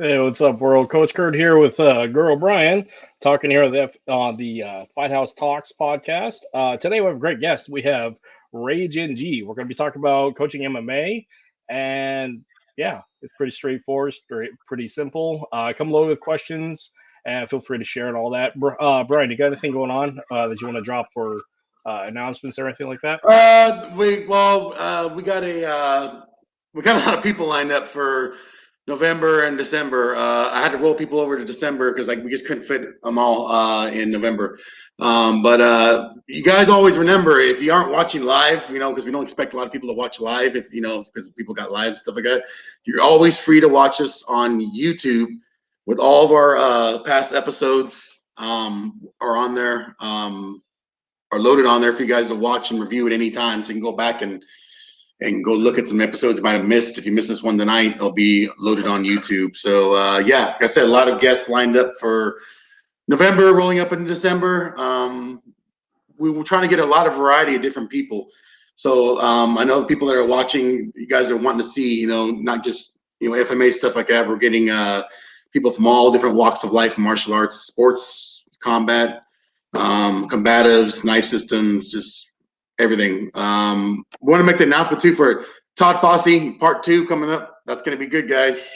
Hey, what's up, world? Coach Kurt here with Girl Brian, talking here on the Fight House Talks podcast. Today we have a great guest. We have Rage NG. We're going to be talking about coaching MMA, and yeah, it's pretty straightforward, pretty simple. Come loaded with questions, and feel free to share and all that. Brian, you got anything going on that you want to drop for announcements or anything like that? We got a lot of people lined up for November and December. I had to roll people over to December because we just couldn't fit them all in November. But you guys always remember, if you aren't watching live, because we don't expect a lot of people to watch live, because people got live stuff like that. You're always free to watch us on YouTube with all of our past episodes are on there, are loaded on there for you guys to watch and review at any time. So you can go back and go look at some episodes you might have missed. If you missed this one tonight, it'll be loaded on YouTube. So like I said, a lot of guests lined up for November, rolling up into December. We were trying to get a lot of variety of different people. So I know the people that are watching, you guys are wanting to see, not just FMA stuff like that. We're getting people from all different walks of life, martial arts, sports, combat, combatives, knife systems, just everything. Want to make the announcement too for Todd Fossey Part 2 coming up. That's going to be good, guys.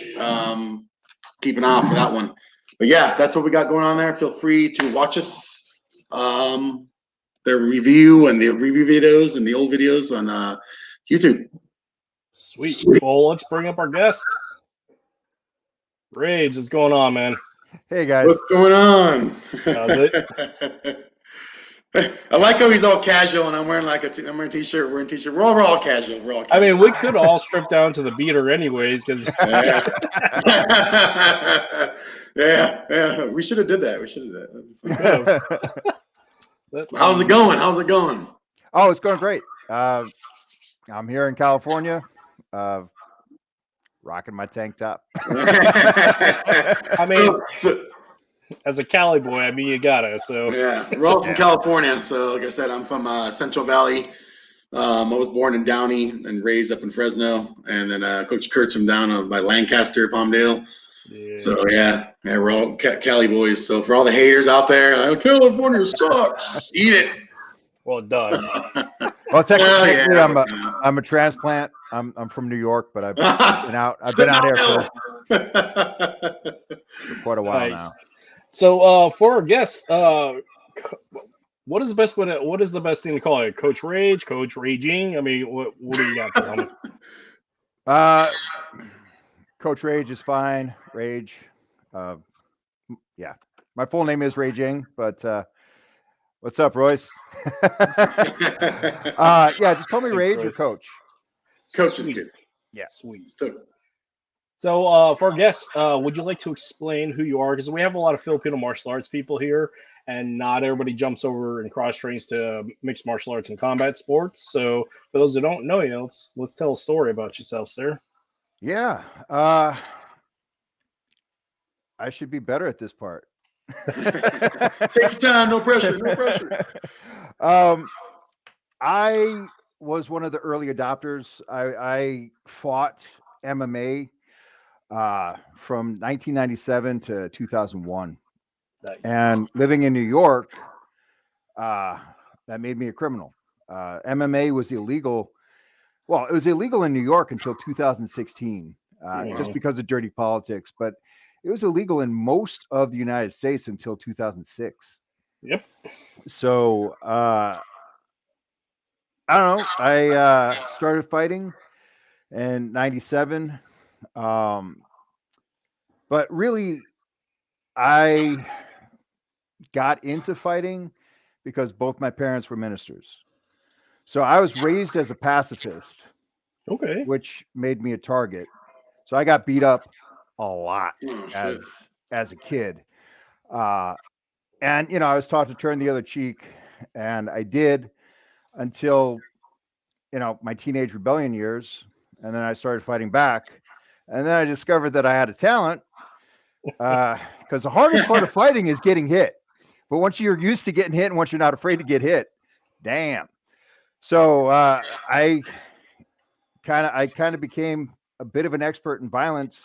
Keep an eye out for that one. But yeah, that's what we got going on there. Feel free to watch us, the review and the review videos and the old videos on YouTube. Sweet. Well, let's bring up our guest. Rage, what's going on, man? Hey guys. What's going on? How's it? I like how he's all casual and I'm wearing I'm wearing a t-shirt, We're all casual. We're all casual. I mean, we could all strip down to the beater anyways, because yeah. We should have did that. How's it going? Oh, it's going great. I'm here in California, rocking my tank top. I mean, as a Cali boy, I mean, you gotta. So yeah, we're all from California. So like I said, I'm from Central Valley. I was born in Downey and raised up in Fresno, and then Coach Kurt's from down by Lancaster, Palmdale. Yeah. So yeah, we're all Cali boys. So for all the haters out there, California sucks. Eat it. Well, it does. Well, technically, I'm a transplant. I'm from New York, but I've been out here for quite a while now. So for our guests, what is the best thing to call it? Coach Rage, Coach Raging? I mean, what do you got for him? Coach Rage is fine. Rage. Yeah. My full name is Raging, but what's up, Royce? Yeah, just call me Rage or Coach. Coach is good. Yeah. Sweet. So for our guests, would you like to explain who you are? Because we have a lot of Filipino martial arts people here, and not everybody jumps over and cross trains to mixed martial arts and combat sports. So for those who don't know you, let's tell a story about yourself, sir. Yeah. I should be better at this part. Take your time, no pressure. I was one of the early adopters. I fought MMA from 1997 to 2001. Nice. And living in New York, that made me a criminal. MMA was illegal. Well, it was illegal in New York until 2016, just because of dirty politics. But it was illegal in most of the United States until 2006. Yep. So I don't know. I started fighting in 97. But really, I got into fighting because both my parents were ministers. So I was raised as a pacifist, okay, which made me a target. So I got beat up a lot as a kid. And, I was taught to turn the other cheek, and I did until, my teenage rebellion years. And then I started fighting back. And then I discovered that I had a talent, because the hardest part of fighting is getting hit. But once you're used to getting hit and once you're not afraid to get hit, damn. So I kind of became a bit of an expert in violence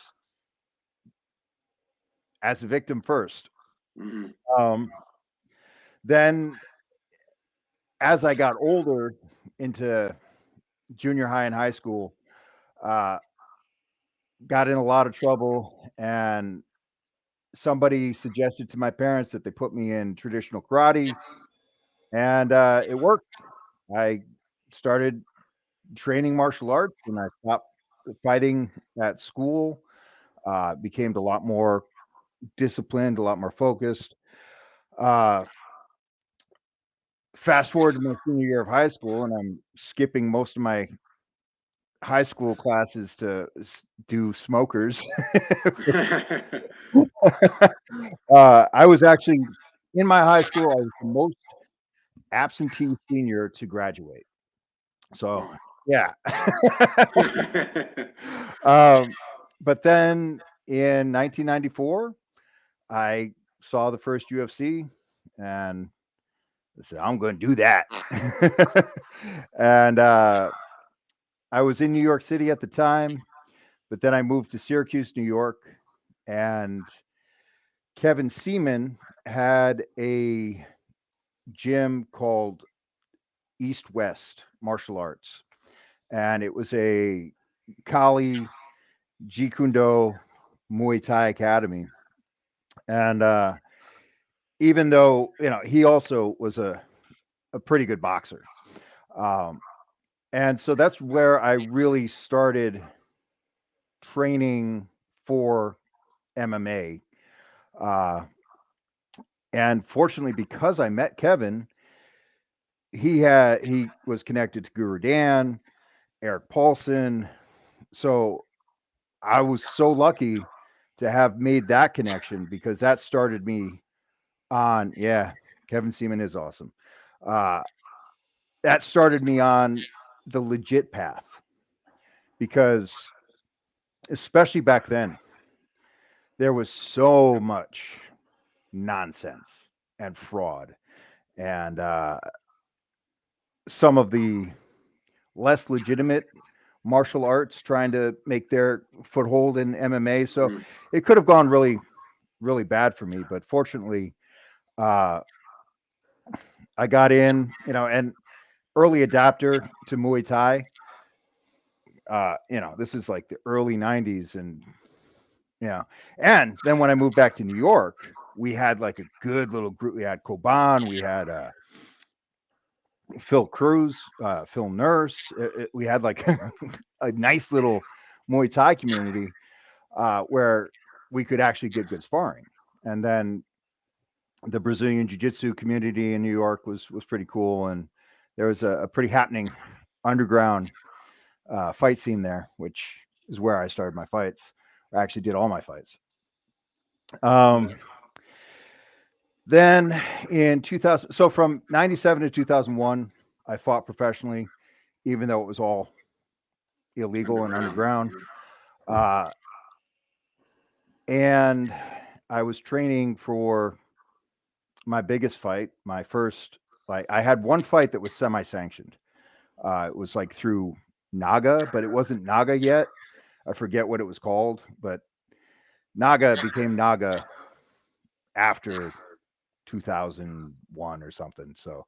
as a victim first. Mhm. Then as I got older into junior high and high school, uh, got in a lot of trouble, and somebody suggested to my parents that they put me in traditional karate, and it worked. I started training martial arts, and I stopped fighting at school. Became a lot more disciplined, a lot more focused. Uh, Fast forward to my senior year of high school, and I'm skipping most of my high school classes to do smokers. I was actually in my high school. I was the most absentee senior to graduate. So yeah. But then in 1994, I saw the first UFC, and I said, I'm going to do that. And I was in New York City at the time, but then I moved to Syracuse, New York, and Kevin Seaman had a gym called East-West Martial Arts, and it was a Kali Jeet Kune Do Muay Thai Academy. And even though he also was a pretty good boxer, um, and so that's where I really started training for MMA. Uh, and fortunately, because I met Kevin, he was connected to Guru Dan, Eric Paulson. So I was so lucky to have made that connection, because that started me on, yeah, Kevin Seaman is awesome. Uh, that started me on the legit path, because especially back then, there was so much nonsense and fraud, and some of the less legitimate martial arts trying to make their foothold in MMA. So Mhm. it could have gone really, really bad for me. But fortunately, uh, I got in, and early adapter to Muay Thai. This is like the early 90s. And, and then when I moved back to New York, we had like a good little group. We had Koban, we had Phil Cruz, Phil Nurse. We had like a nice little Muay Thai community where we could actually get good sparring. And then the Brazilian Jiu-Jitsu community in New York was pretty cool, and there was a pretty happening underground fight scene there, which is where I started my fights. I actually did all my fights. Then in 2000, so from 97 to 2001, I fought professionally, even though it was all illegal and underground. Uh, and I was training for my biggest fight, my first. Like, I had one fight that was semi-sanctioned. It was like through Naga, but it wasn't Naga yet. I forget what it was called, but Naga became Naga after 2001 or something. So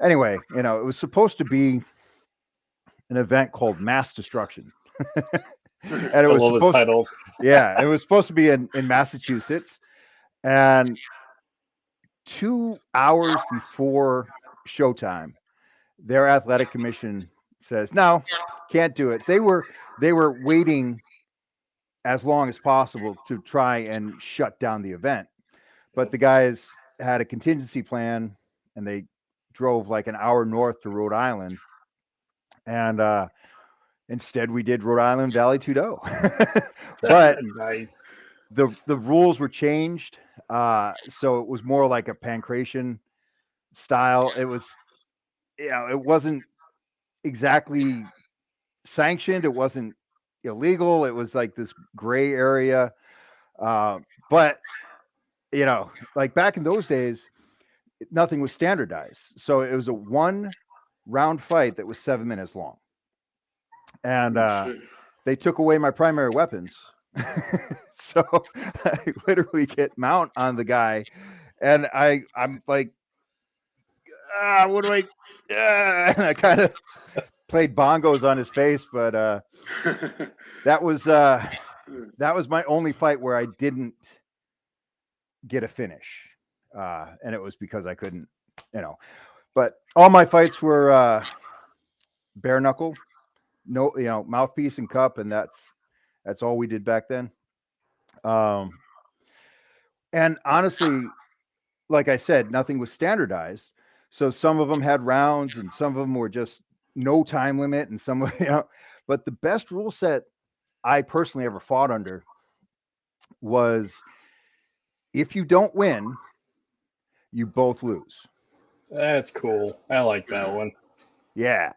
anyway, it was supposed to be an event called Mass Destruction. And it I was love the supposed, titles. yeah, it was supposed to be in Massachusetts. And 2 hours before showtime, their athletic commission says, no, can't do it. They were waiting as long as possible to try and shut down the event. But the guys had a contingency plan, and they drove like an hour north to Rhode Island. And instead, we did Rhode Island Valley Tudo. But Nice. the rules were changed, so it was more like a pancration style. It was, it wasn't exactly sanctioned. It wasn't illegal. It was like this gray area. But like back in those days, nothing was standardized. So it was a one round fight that was 7 minutes long, and Oh, shit. they took away my primary weapons. So I literally get mount on the guy, and I'm like, what do I? And I kind of played bongos on his face, but that was my only fight where I didn't get a finish, and it was because I couldn't, But all my fights were bare knuckle, no, mouthpiece and cup, and that's all we did back then. And honestly, like I said, nothing was standardized. So some of them had rounds, and some of them were just no time limit, and some, But the best rule set I personally ever fought under was if you don't win, you both lose. That's cool. I like that one. Yeah.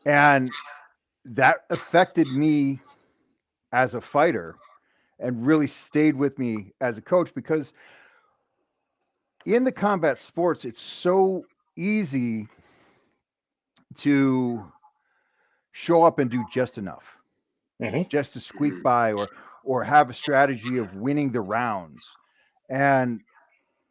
And that affected me as a fighter and really stayed with me as a coach, because in the combat sports, it's so easy to show up and do just enough, just to squeak by, or have a strategy of winning the rounds. And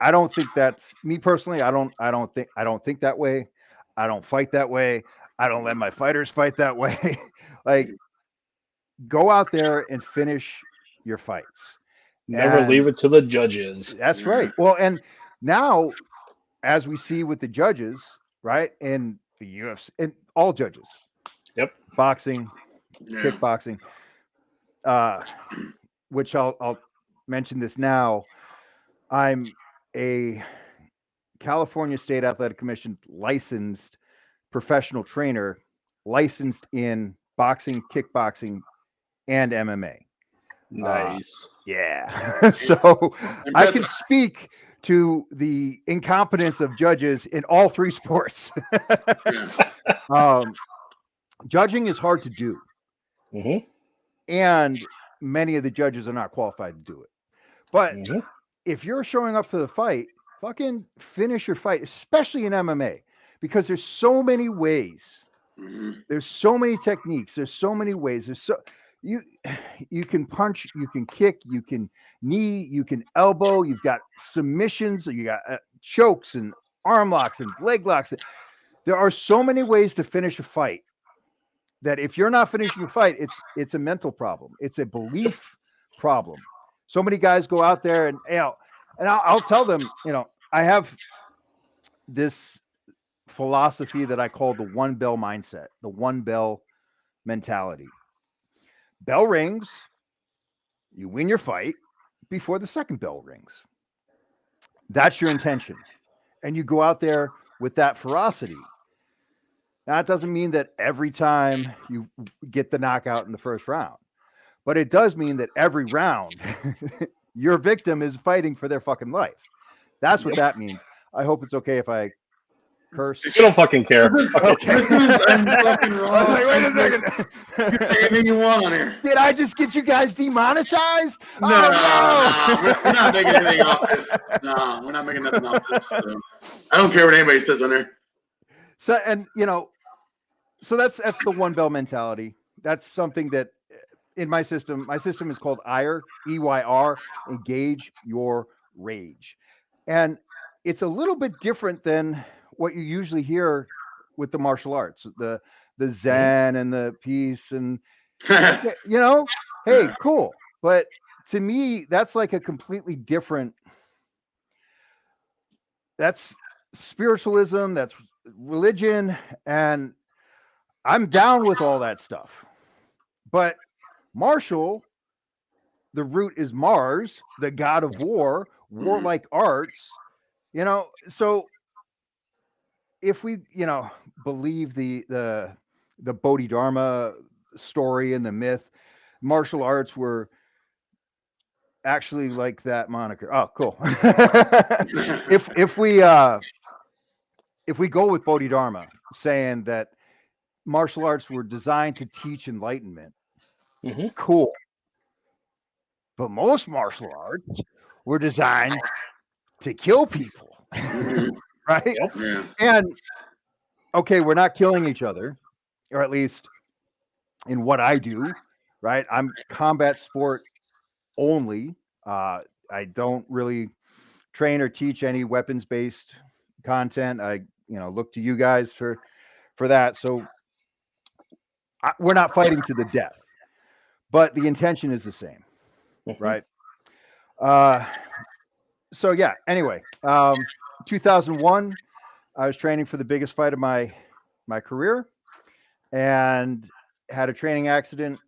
I don't think that's me personally. I don't think that way. I don't fight that way. I don't let my fighters fight that way. Like, go out there and finish your fights. Never leave it to the judges. That's right. Well, and now, as we see with the judges, right, and the UFC, and all judges, Yep, boxing, kickboxing, which I'll mention this now. I'm a California State Athletic Commission licensed professional trainer, licensed in boxing, kickboxing, and MMA. nice. Yeah. So I can speak to the incompetence of judges in all three sports. Judging is hard to do. And many of the judges are not qualified to do it. But if you're showing up for the fight, fucking finish your fight, especially in MMA, because there's so many ways. There's so many techniques. There's so many ways. You can punch, you can kick, you can knee, you can elbow. You've got submissions, you got chokes and arm locks and leg locks. There are so many ways to finish a fight that if you're not finishing a fight, it's a mental problem. It's a belief problem. So many guys go out there and I'll tell them, I have this philosophy that I call the one bell mindset, the one bell mentality. Bell rings, you win your fight before the second bell rings. That's your intention. And you go out there with that ferocity. Now, it doesn't mean that every time you get the knockout in the first round, but it does mean that every round your victim is fighting for their fucking life. That's what that means. I hope it's okay if I curse. You don't fucking care. Okay. I'm fucking wrong. Wait a second. You can say anything you want on here. Did I just get you guys demonetized? No, we're not making anything off this. No, we're not making nothing off this. So. I don't care what anybody says on there. So, and so that's the one bell mentality. That's something that in my system is called EYR, EYR, engage your rage. And it's a little bit different than what you usually hear with the martial arts, the Zen and the peace and, hey, cool. But to me, that's like a completely different, that's spiritualism, that's religion. And I'm down with all that stuff. But martial, the root is Mars, the god of war, warlike arts, so if we, believe the Bodhidharma story and the myth, martial arts were actually like that moniker. Oh, cool. if we go with Bodhidharma saying that martial arts were designed to teach enlightenment, cool. But most martial arts were designed to kill people, right? Yeah. And okay, we're not killing each other, or at least in what I do, right? I'm combat sport only. I don't really train or teach any weapons-based content. I, look to you guys for that. So we're not fighting to the death, but the intention is the same, right? So yeah. Anyway, 2001, I was training for the biggest fight of my career, and had a training accident,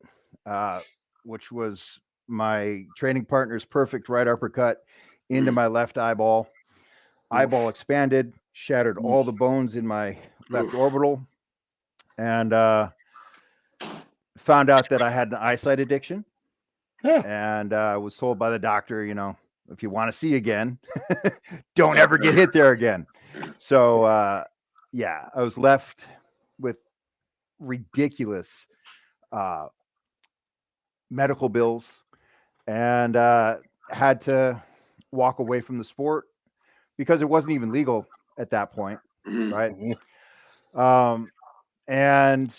which was my training partner's perfect right uppercut into my left eyeball. Eyeball expanded, shattered all the bones in my left orbital, and found out that I had an eyesight addiction. And was told by the doctor, if you want to see again, don't ever get hit there again. So yeah, I was left with ridiculous medical bills, and had to walk away from the sport because it wasn't even legal at that point, right? And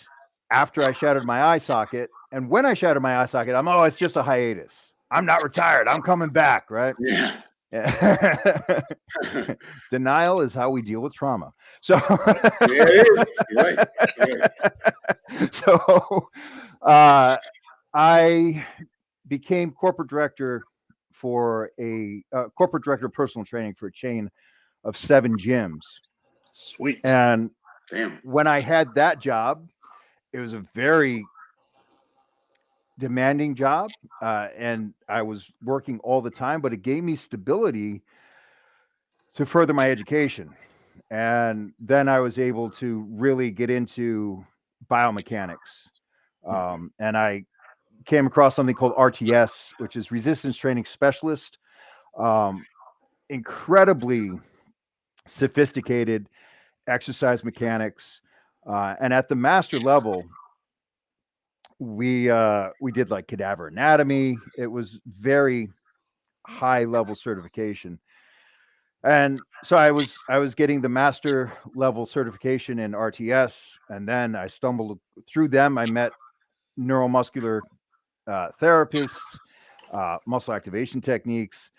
after I shattered my eye socket, and when I shattered my eye socket, it's just a hiatus. I'm not retired. I'm coming back, right? Yeah. Denial is how we deal with trauma. So Yeah, it is. You're right. So I became corporate director for corporate director of personal training for a chain of 7 gyms. Sweet. And Damn. when I had that job, it was a very demanding job, and I was working all the time, but it gave me stability to further my education. And then I was able to really get into biomechanics. And I came across something called RTS, which is Resistance Training Specialist. Incredibly sophisticated exercise mechanics. And at the master level, we did like cadaver anatomy. It was very high level certification. And so I was getting the master level certification in RTS, and then I stumbled through them. I met neuromuscular therapists, muscle activation techniques.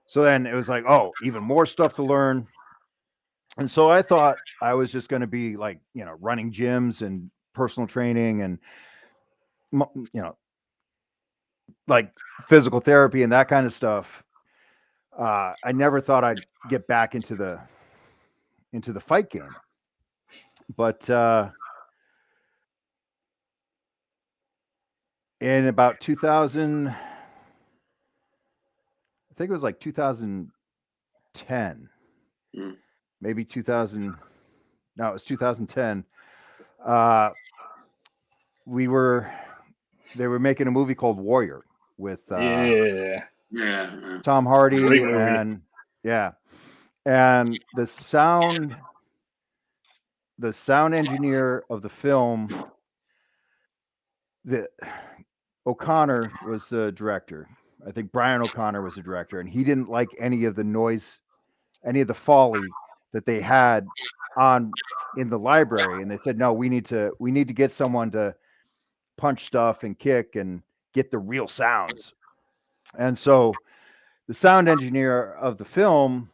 So then it was like, oh, even more stuff to learn. And so I thought I was just going to be like, running gyms and personal training and, like physical therapy and that kind of stuff. I never thought I'd get back into the fight game. But in about 2000, I think it was like 2010, maybe 2000. No, it was 2010. They were making a movie called Warrior with Yeah. Tom Hardy. Great movie. And yeah, and the sound engineer of the film, O'Connor was the director. I think Brian O'Connor was the director, and he didn't like any of the noise, any of the foley that they had on in the library. And they said, no, we need to get someone to punch stuff and kick and get the real sounds. And so the sound engineer of the film,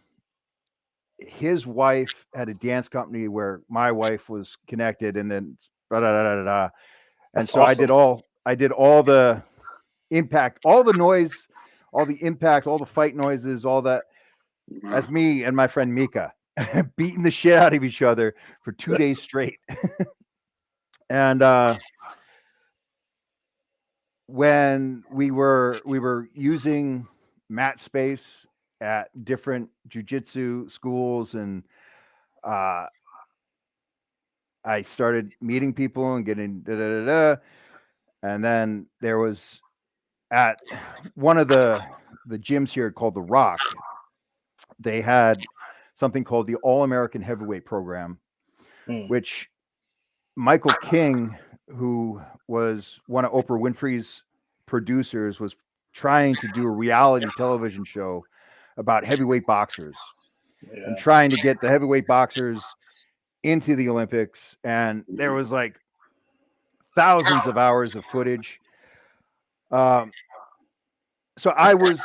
his wife had a dance company where my wife was connected, and then and so awesome. I did all the impact, all the noise, all the impact, all the fight noises, all that, as me and my friend Mika beating the shit out of each other for 2 days straight. And when we were using mat space at different jiu-jitsu schools, and I started meeting people and getting and then there was at one of the gyms here called The Rock, they had something called the All-American Heavyweight Program, which Michael King, who was one of Oprah Winfrey's producers, was trying to do a reality television show about heavyweight boxers and trying to get the heavyweight boxers into the Olympics. And there was like thousands of hours of footage. so I was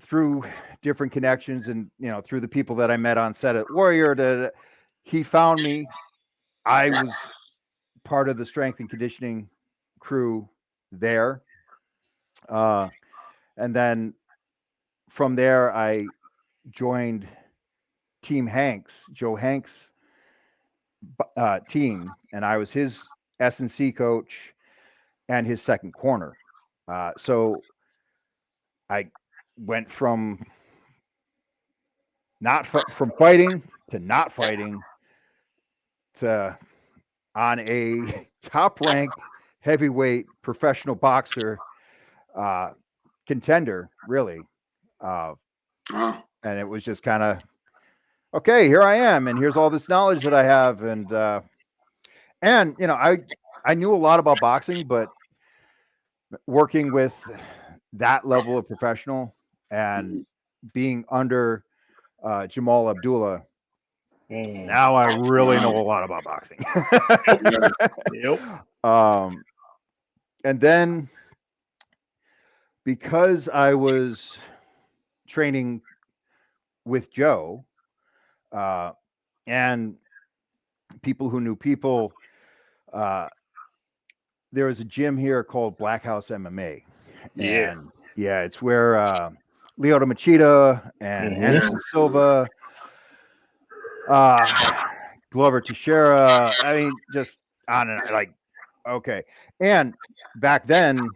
through different connections and, through the people that I met on set at Warrior, he found me. I was part of the strength and conditioning crew there. And then from there, I joined Team Hanks, Joe Hanks' team, and I was his S&C coach and his second corner. So I went from from fighting to not fighting to on a top-ranked heavyweight professional boxer contender, really. And it was just kind of, okay, here I am, and here's all this knowledge that I have, and I knew a lot about boxing, but working with that level of professional and being under Jamal Abdullah, now I really know a lot about boxing. Yep. And then because I was training with Joe and people who knew people, there was a gym here called Black House MMA. Yeah. And yeah, it's where Lyoto Machida and Anderson Silva, Glover Teixeira, I mean, just on and on, like, okay. And back then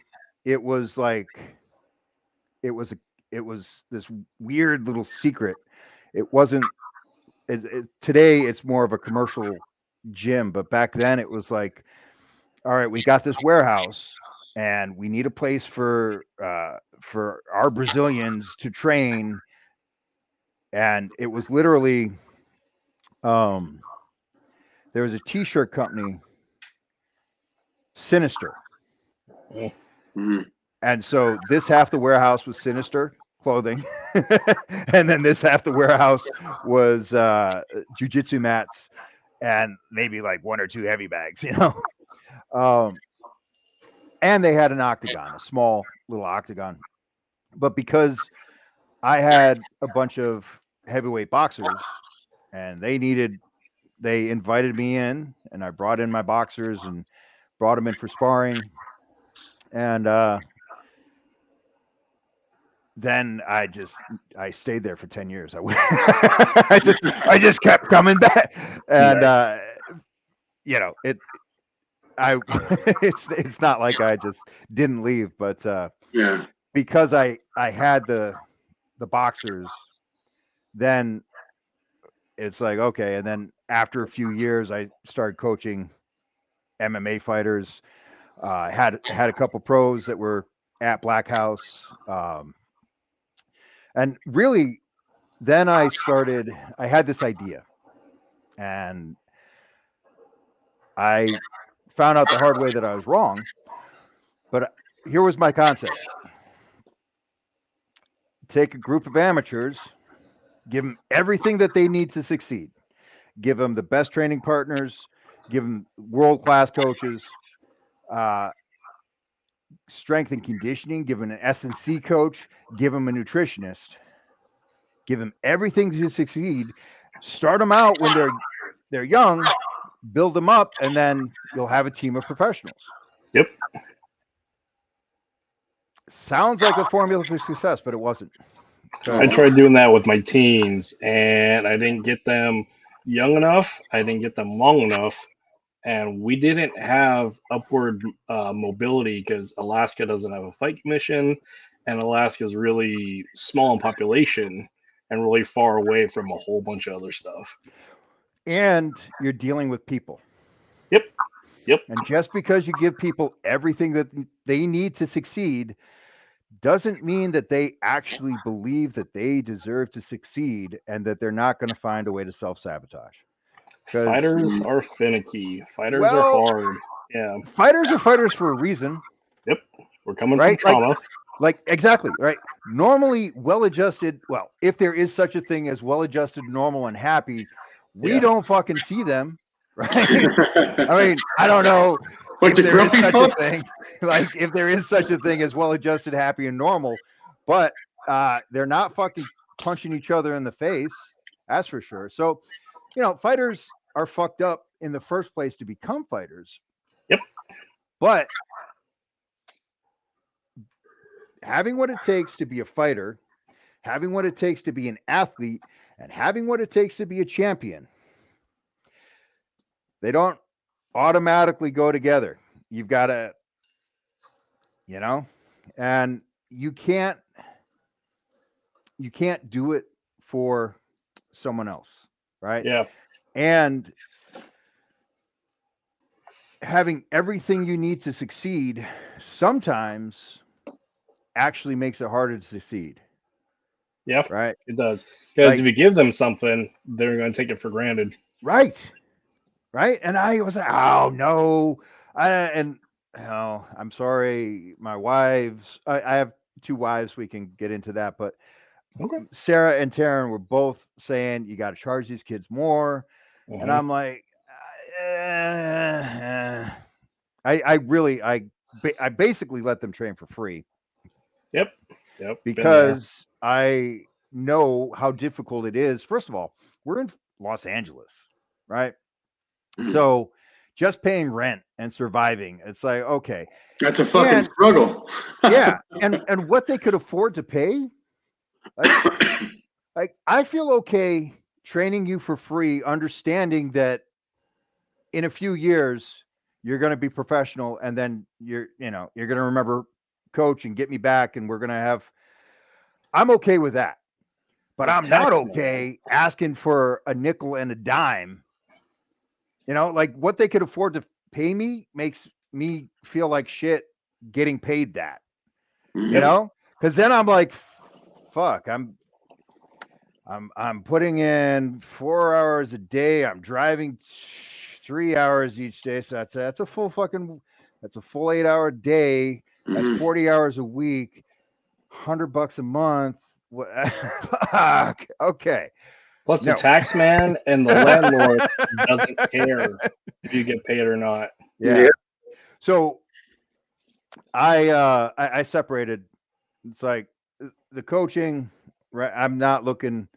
it was like, it was this weird little secret. It wasn't, today it's more of a commercial gym, but back then it was like, all right, we got this warehouse and we need a place for our Brazilians to train. And it was literally, there was a t-shirt company, Sinister. And so this half the warehouse was Sinister clothing. And then this half the warehouse was jiu-jitsu mats and maybe like one or two heavy bags, and they had an octagon, a small little octagon. But because I had a bunch of heavyweight boxers and they invited me in, and I brought in my boxers and brought them in for sparring. And then I stayed there for 10 years. I just kept coming back. And it's not like I just didn't leave, but because I had the boxers, then it's like, okay. And then after a few years, I started coaching MMA fighters. Had a couple pros that were at Black House, and really, then I had this idea, and I found out the hard way that I was wrong. But here was my concept: take a group of amateurs, give them everything that they need to succeed, give them the best training partners, give them world-class coaches, strength and conditioning, give them an S&C coach, give them a nutritionist, give them everything to succeed, start them out when they're young, build them up, and then you'll have a team of professionals. Yep. Sounds like a formula for success, but it wasn't. I tried doing that with my teens, and I didn't get them young enough. I didn't get them long enough. And we didn't have upward mobility because Alaska doesn't have a fight commission, and Alaska is really small in population and really far away from a whole bunch of other stuff. And you're dealing with people. Yep. And just because you give people everything that they need to succeed doesn't mean that they actually believe that they deserve to succeed and that they're not going to find a way to self-sabotage. Fighters are finicky. Fighters are hard. Yeah. Fighters are fighters for a reason. Yep. We're coming from trauma. Like exactly, right? Normally well-adjusted, well, if there is such a thing as well-adjusted, normal, and happy, we don't fucking see them, right? I mean, I don't know if there is such a thing. Like, if there is such a thing as well-adjusted, happy, and normal, but they're not fucking punching each other in the face. That's for sure. So, fighters are fucked up in the first place to become fighters. Yep. But having what it takes to be a fighter, having what it takes to be an athlete, and having what it takes to be a champion, they don't automatically go together. You've got to, and you can't do it for someone else, right? Yeah. And having everything you need to succeed sometimes actually makes it harder to succeed. Yeah. Right. It does. Because Like- if you give them something, they're going to take it for granted. Right. And I was like, oh no. I'm sorry. My wives, I have 2 wives. We can get into that, but Okay. Sarah and Taryn were both saying you got to charge these kids more. And I'm like, I basically let them train for free. Yep. Because I know how difficult it is. First of all, we're in Los Angeles, right? So just paying rent and surviving, it's like, okay. That's a fucking struggle. Yeah. And what they could afford to pay, like I feel okay training you for free, understanding that in a few years you're going to be professional, and then you're going to remember coach and get me back, and we're going to have. I'm okay with that, but I'm not okay asking for a nickel and a dime. Like what they could afford to pay me makes me feel like shit getting paid that. Because then I'm like, fuck, I'm putting in 4 hours a day. I'm driving 3 hours each day. So that's a full 8-hour day. That's 40 hours a week, $100 a month. Fuck. Okay. Plus the tax man and the landlord doesn't care if you get paid or not. Yeah. So I separated. It's like the coaching, right? I'm not looking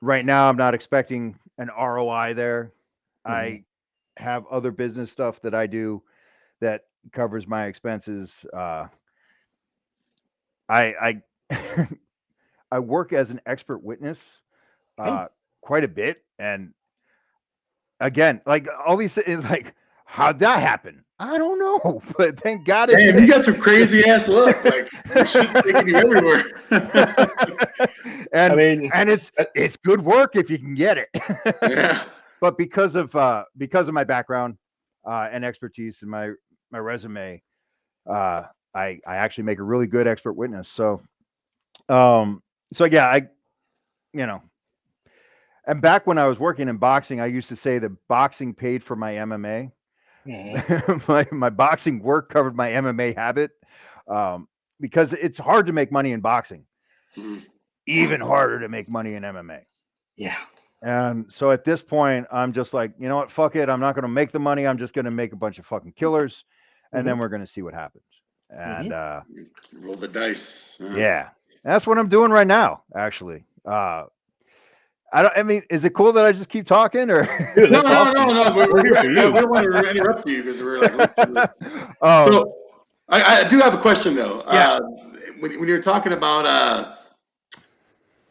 right now. I'm not expecting an ROI there. I have other business stuff that I do that covers my expenses. I I work as an expert witness quite a bit, and again, like all these is like, how'd that happen? I don't know, but thank God. Damn, you got some crazy ass luck. Like shit's taking you everywhere. and it's good work if you can get it. Yeah. But because of my background and expertise in my resume, I actually make a really good expert witness. So yeah, and back when I was working in boxing, I used to say that boxing paid for my MMA. my boxing work covered my MMA habit, because it's hard to make money in boxing, even harder to make money in MMA. Yeah. And so at this point, I'm just like, you know what? Fuck it. I'm not going to make the money. I'm just going to make a bunch of fucking killers, and then we're going to see what happens. And roll the dice. Yeah, that's what I'm doing right now. Actually, I mean, is it cool that I just keep talking, or? Dude, No. We're here for you. We don't want to interrupt you because we're like. So I do have a question though. Yeah. When you're talking about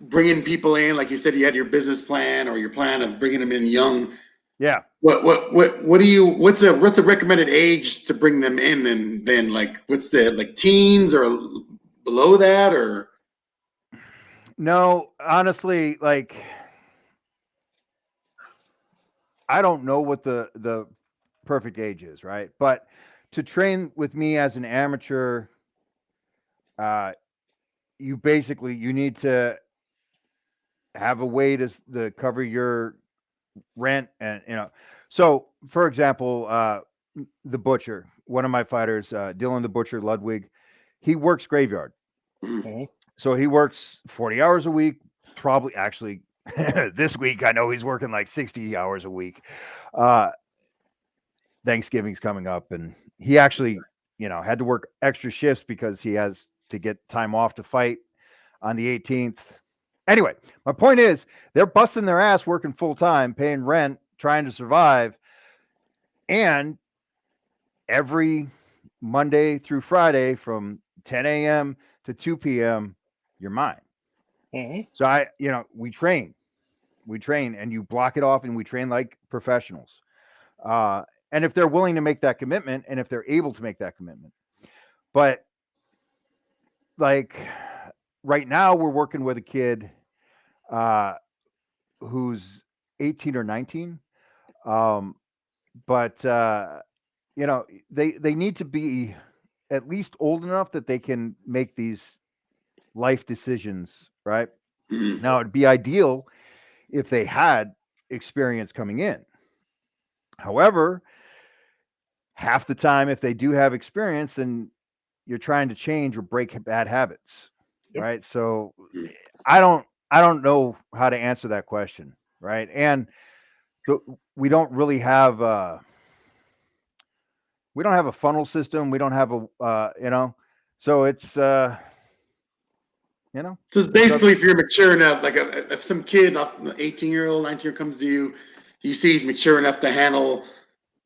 bringing people in, like you said, you had your business plan or your plan of bringing them in young. Yeah. What's the recommended age to bring them in, and then like what's the like teens or below that, or? No, honestly, like I don't know what the perfect age is, right? But to train with me as an amateur, you need to have a way to cover your rent, and so for example, the butcher, one of my fighters, Dylan the Butcher Ludwig, he works graveyard. So he works 40 hours a week, probably actually this week I know he's working like 60 hours a week. Thanksgiving's coming up, and he actually had to work extra shifts because he has to get time off to fight. on the 18th. Anyway, my point is they're busting their ass working full time, paying rent, trying to survive. And every Monday through Friday from 10 a.m. to 2 p.m., you're mine. Mm-hmm. So we train, and you block it off, and we train like professionals. And if they're willing to make that commitment, and if they're able to make that commitment, but like right now, we're working with a kid who's 18 or 19. But they need to be at least old enough that they can make these life decisions, right? Now, it'd be ideal if they had experience coming in. However, half the time, if they do have experience, then you're trying to change or break bad habits, Yep. right? So I don't know how to answer that question, right? And we don't really have we don't have a funnel system. We don't have so it's So it's basically, if you're mature enough, like if some kid, 18-year-old, 19-year-old comes to you, you see he's mature enough to handle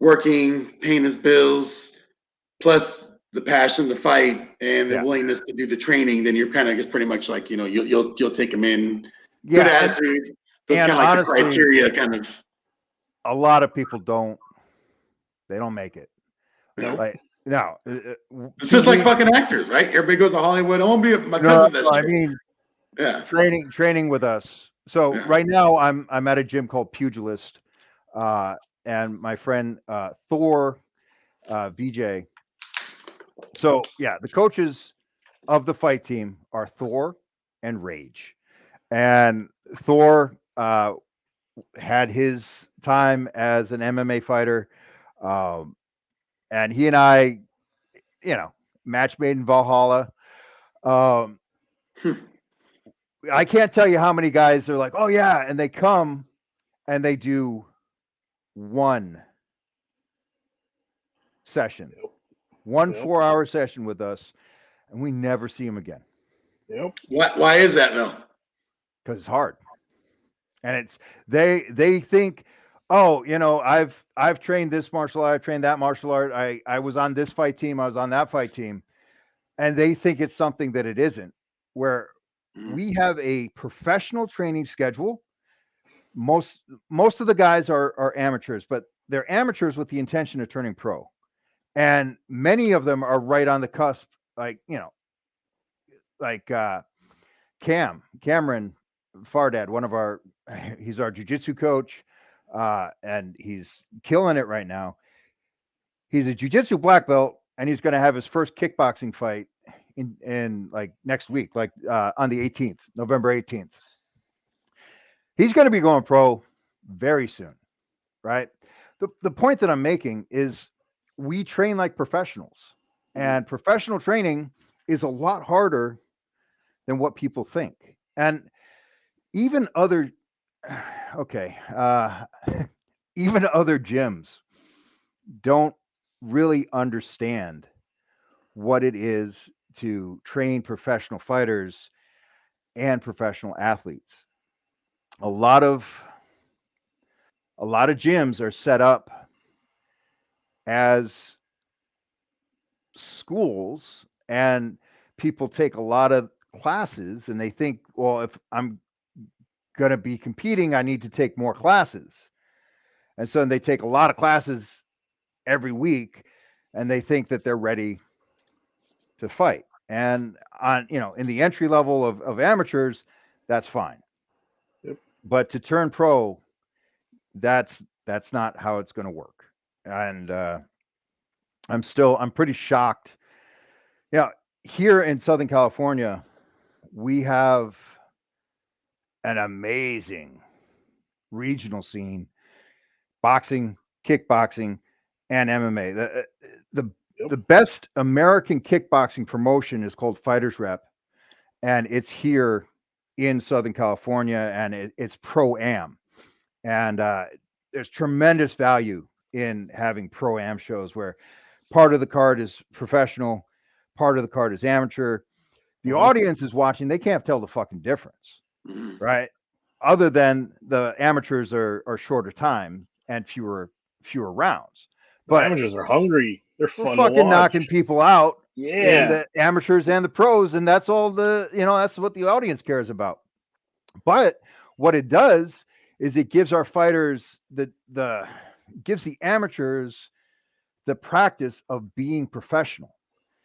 working, paying his bills, plus the passion to fight and the willingness to do the training, then you're kind of just pretty much like, you'll take him in. Good attitude. Those kind of like honestly, the criteria kind of. A lot of people don't make it. No. Like, no. It's just like fucking actors, right? Everybody goes to Hollywood. I won't be my cousin. No, I mean, training with us. So right now I'm at a gym called Pugilist, and my friend Thor, VJ. So the coaches of the fight team are Thor and Rage, and Thor had his time as an MMA fighter, and he and I, match made in Valhalla. I can't tell you how many guys are like, oh yeah, and they come and they do one session, 4-hour session with us, and we never see them again. Yep. Why is that though? Because it's hard, and it's they think, oh, I've trained this martial art, I've trained that martial art, I was on this fight team, I was on that fight team, and they think it's something that it isn't. Where we have a professional training schedule. Most of the guys are amateurs, but they're amateurs with the intention of turning pro, and many of them are right on the cusp. Like Cameron Fardad, he's our jiu-jitsu coach, and he's killing it right now. He's a jiu-jitsu black belt, and he's going to have his first kickboxing fight in like next week, like on the 18th, November 18th. He's going to be going pro very soon, right? The point that I'm making is we train like professionals, and professional training is a lot harder than what people think. And even other even other gyms don't really understand what it is to train professional fighters and professional athletes. A lot of gyms are set up as schools, and people take a lot of classes, and they think, well, if I'm going to be competing, I need to take more classes. And so they take a lot of classes every week, and they think that they're ready to fight. And in the entry level of amateurs, that's fine. Yep. But to turn pro, that's not how it's going to work. And I'm pretty shocked. Here in Southern California, we have an amazing regional scene: boxing, kickboxing, and MMA. The best American kickboxing promotion is called Fighters Rep, and it's here in Southern California, and it's pro-am. And there's tremendous value in having pro-am shows where part of the card is professional, part of the card is amateur. The audience is watching. They can't tell the fucking difference, right? Other than the amateurs are shorter time and fewer rounds. But amateurs are hungry. They're we're fun to fucking watch. knocking people out in Yeah. the amateurs and the pros, and that's all that's what the audience cares about. But what it does is it gives our fighters gives the amateurs the practice of being professional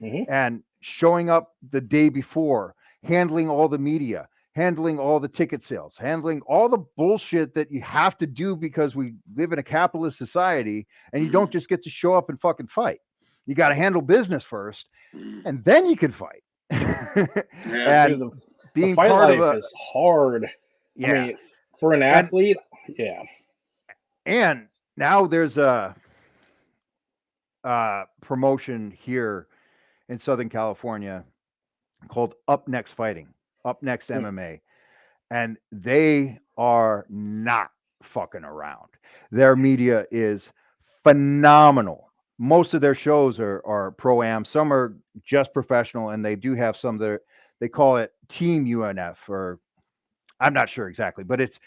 and showing up the day before, handling all the media, handling all the ticket sales, handling all the bullshit that you have to do because we live in a capitalist society, and you don't just get to show up and fucking fight. You got to handle business first, and then you can fight. And Dude, being the fight part of life is hard. yeah. I mean, for an athlete, yeah. And now there's a promotion here in Southern California called Up Next Fighting, Up Next MMA. And they are not fucking around. Their media is phenomenal. Most of their shows are pro-am. Some are just professional, and they do have some that they call it Team UNF, or I'm not sure exactly, but it's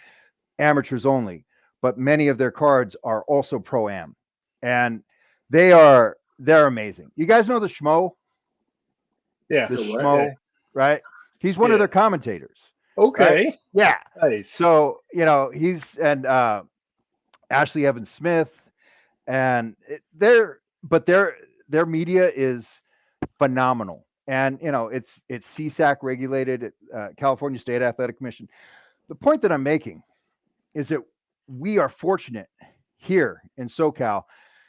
amateurs only. But many of their cards are also pro-am. And they're amazing. You guys know the Schmo? Yeah. The Schmo, right? He's one of their commentators. Okay. Right? Yeah. Nice. So, he's and Ashley Evans Smith, and their media is phenomenal. And it's CSAC regulated, California State Athletic Commission. The point that I'm making is that we are fortunate here in SoCal.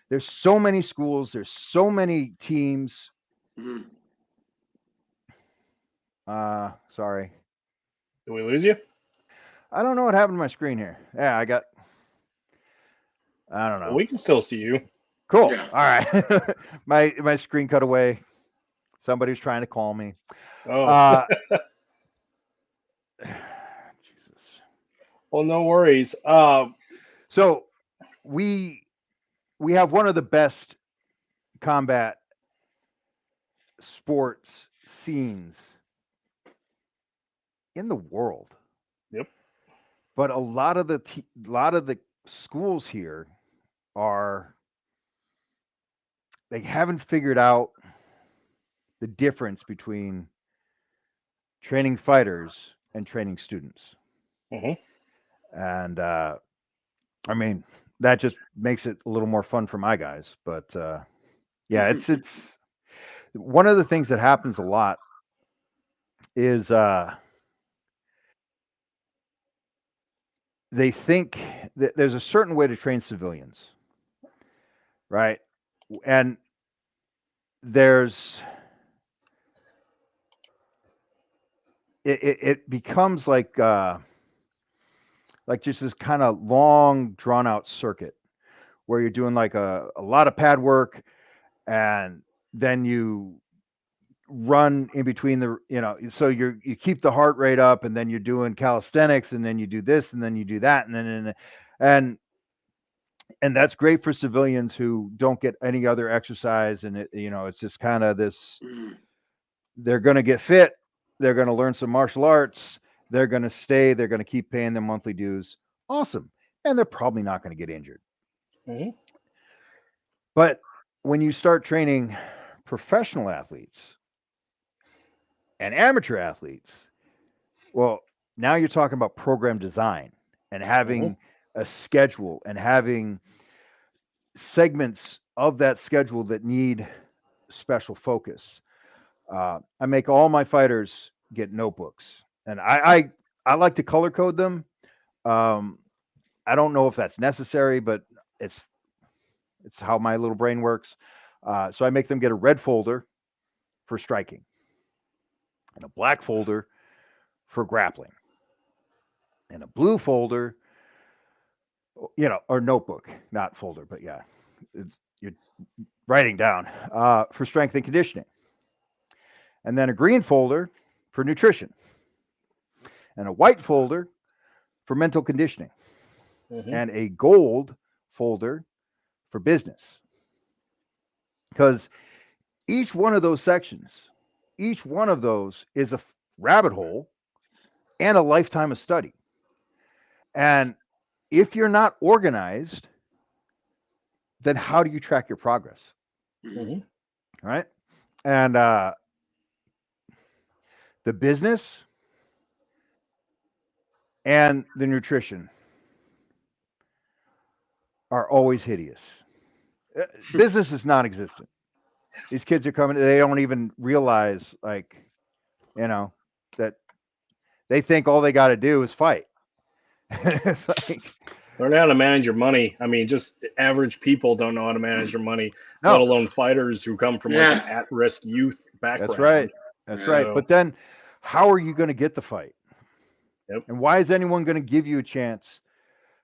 There's so many schools, there's so many teams. Sorry. Did we lose you? I don't know what happened to my screen here. Yeah, I don't know. We can still see you. Cool. Yeah. All right. my screen cut away. Somebody's trying to call me. Oh. Jesus. Well, no worries. So we have one of the best combat sports scenes in the world. Yep. But a lot of the schools here they haven't figured out the difference between training fighters and training students. And I mean, that just makes it a little more fun for my guys. But yeah, it's one of the things that happens a lot is they think that there's a certain way to train civilians, right? And it becomes like just this kind of long drawn out circuit where you're doing like a lot of pad work, and then you run in between so you keep the heart rate up, and then you're doing calisthenics, and then you do this, and then you do that, and that's great for civilians who don't get any other exercise. And it's just kind of this, they're going to get fit, they're going to learn some martial arts, they're going to stay, they're going to keep paying their monthly dues. Awesome. And they're probably not going to get injured. But when you start training professional athletes and amateur athletes, well, now you're talking about program design and having a schedule and having segments of that schedule that need special focus. I make all my fighters get notebooks, and I like to color code them. I don't know if that's necessary, but it's how my little brain works. So I make them get a red folder for striking and a black folder for grappling and a blue folder, or notebook, not folder, but yeah, you're writing down for strength and conditioning. And then a green folder for nutrition and a white folder for mental conditioning and a gold folder for business. Because each one of those sections each one of those is a rabbit hole and a lifetime of study. And if you're not organized, then how do you track your progress? Mm-hmm. Right? And the business and the nutrition are always hideous. Business is non-existent. These kids are coming; they don't even realize, like, that they think all they got to do is fight. It's like, Learn how to manage your money. I mean, just average people don't know how to manage their money, let no, alone fighters who come from like an Yeah. at-risk youth that's background. right. That's Yeah. right. So, But then, how are you going to get the fight? Yep. And why is anyone going to give you a chance?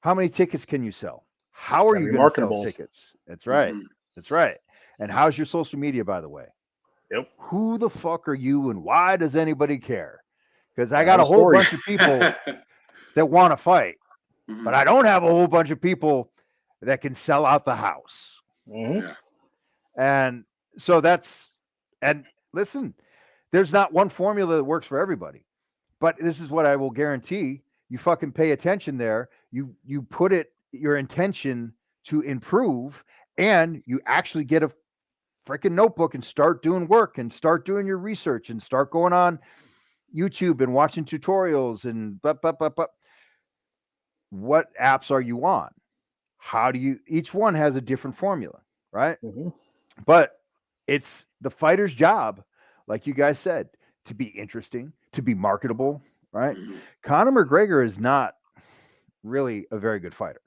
How many tickets can you sell? How are Gotta you be going to sell marketable. tickets? That's right. Mhm. That's right. And how's your social media, by the way? Yep. Who the fuck are you, and why does anybody care? Because I Gotta got have a a whole story. bunch of people that want to fight, but I don't have a whole bunch of people that can sell out the house. Mm-hmm. Yeah. And so and listen, there's not one formula that works for everybody. But this is what I will guarantee. You fucking pay attention there. You put your intention to improve, and you actually get a freaking notebook and start doing work and start doing your research and start going on YouTube and watching tutorials and but. What apps are you on? How do you each one has a different formula, right? Mm-hmm. But it's the fighter's job, like you guys said, to be interesting, to be marketable, right? Mhm. Conor McGregor is not really a very good fighter.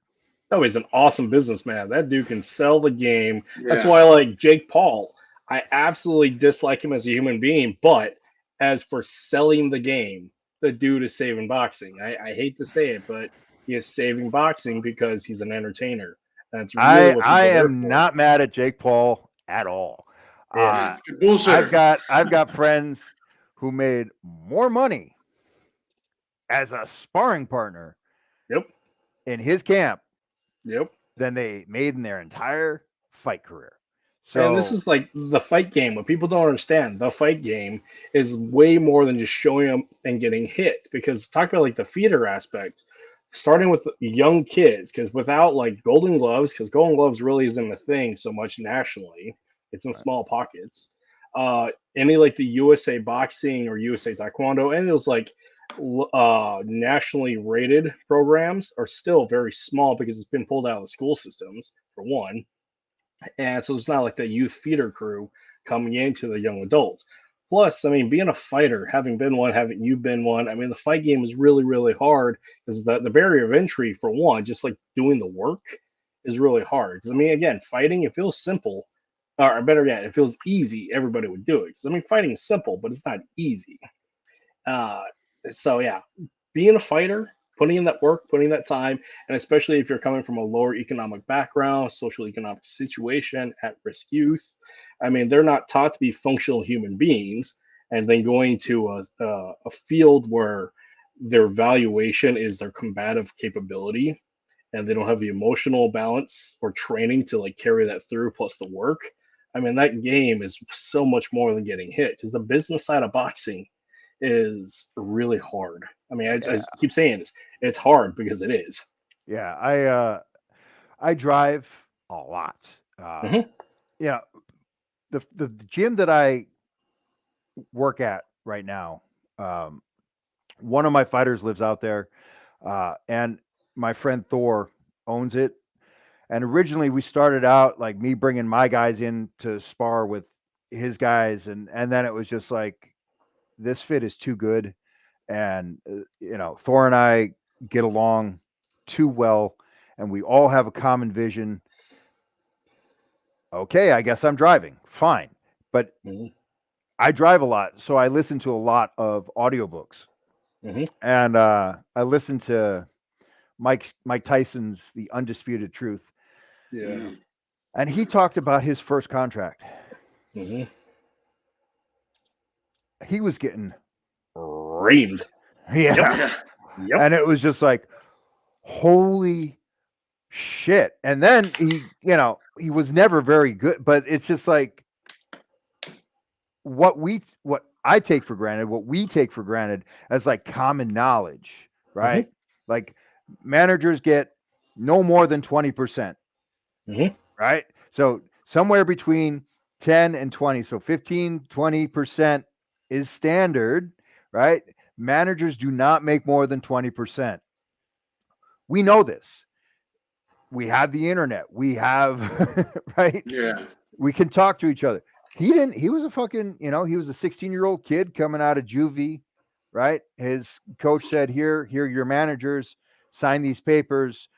Oh, he's an awesome businessman. That dude can sell the game. That's Yeah. why I like Jake Paul. I absolutely dislike him as a human being, but as for selling the game, the dude is saving boxing. I hate to say it, but he is saving boxing because he's an entertainer. That's really what I people are there am for. not mad at Jake Paul at all. Yeah. Yeah. It's good bullshitter. I've got friends who made more money as a sparring partner Yep. in his camp Yep. than they made in their entire fight career. And this So is like the fight game. What people don't understand, the fight game is way more than just showing up and getting hit. Because talk about like the feeder aspect, starting with young kids, because without like Golden Gloves, because Golden Gloves really isn't a thing so much nationally, it's in right. small pockets. Any like the USA Boxing or USA Taekwondo, any of those like nationally rated programs are still very small because it's been pulled out of the school systems for one, and so it's not like the youth feeder crew coming into the young adults. Plus, I mean, being a fighter, having been one, having you been one, I mean, the fight game is really, really hard because the barrier of entry, for one, just like doing the work, is really hard. Because, I mean, again, fighting, it feels simple, or better yet, it feels easy. Everybody would do it. Because, I mean, fighting is simple, but it's not easy. Uh, so, yeah, being a fighter, putting in that work, putting in that time, and especially if you're coming from a lower economic background, social economic situation, at risk youth, I mean, they're not taught to be functional human beings, and then going to a field where their valuation is their combative capability, and they don't have the emotional balance or training to like carry that through, plus the work. I mean, that game is so much more than getting hit because the business side of boxing is really hard. I mean, I Yeah, keep saying it's hard because it is. yeah. I drive a lot. Mm-hmm. Yeah, the gym that I work at right now, um, one of my fighters lives out there, and my friend Thor owns it. And originally, we started out like me bringing my guys in to spar with his guys, and then it was just like this fit is too good, and Thor and I get along too well, and we all have a common vision. Okay, I guess I'm driving. Fine. But Mm-hmm. I drive a lot, so I listen to a lot of audiobooks. Mm-hmm. And I listened to Mike Tyson's The Undisputed Truth. Yeah. Mhm. And he talked about his first contract. Mm-hmm. He was getting Reamed. raped. Yeah. Yep. Yeah. Yep. And it was just like, holy shit. And then he was never very good, but it's just like what I take for granted, what we take for granted as like common knowledge, right? Like managers get no more than 20%, right? So somewhere between 10 and 20. So 15, 20% is standard, right? Managers do not make more than 20%. We know this. We have the internet. We have, right? Yeah. We can talk to each other. He was a fucking, he was a 16-year-old kid coming out of juvie, right? His coach said, here are your managers, sign these papers,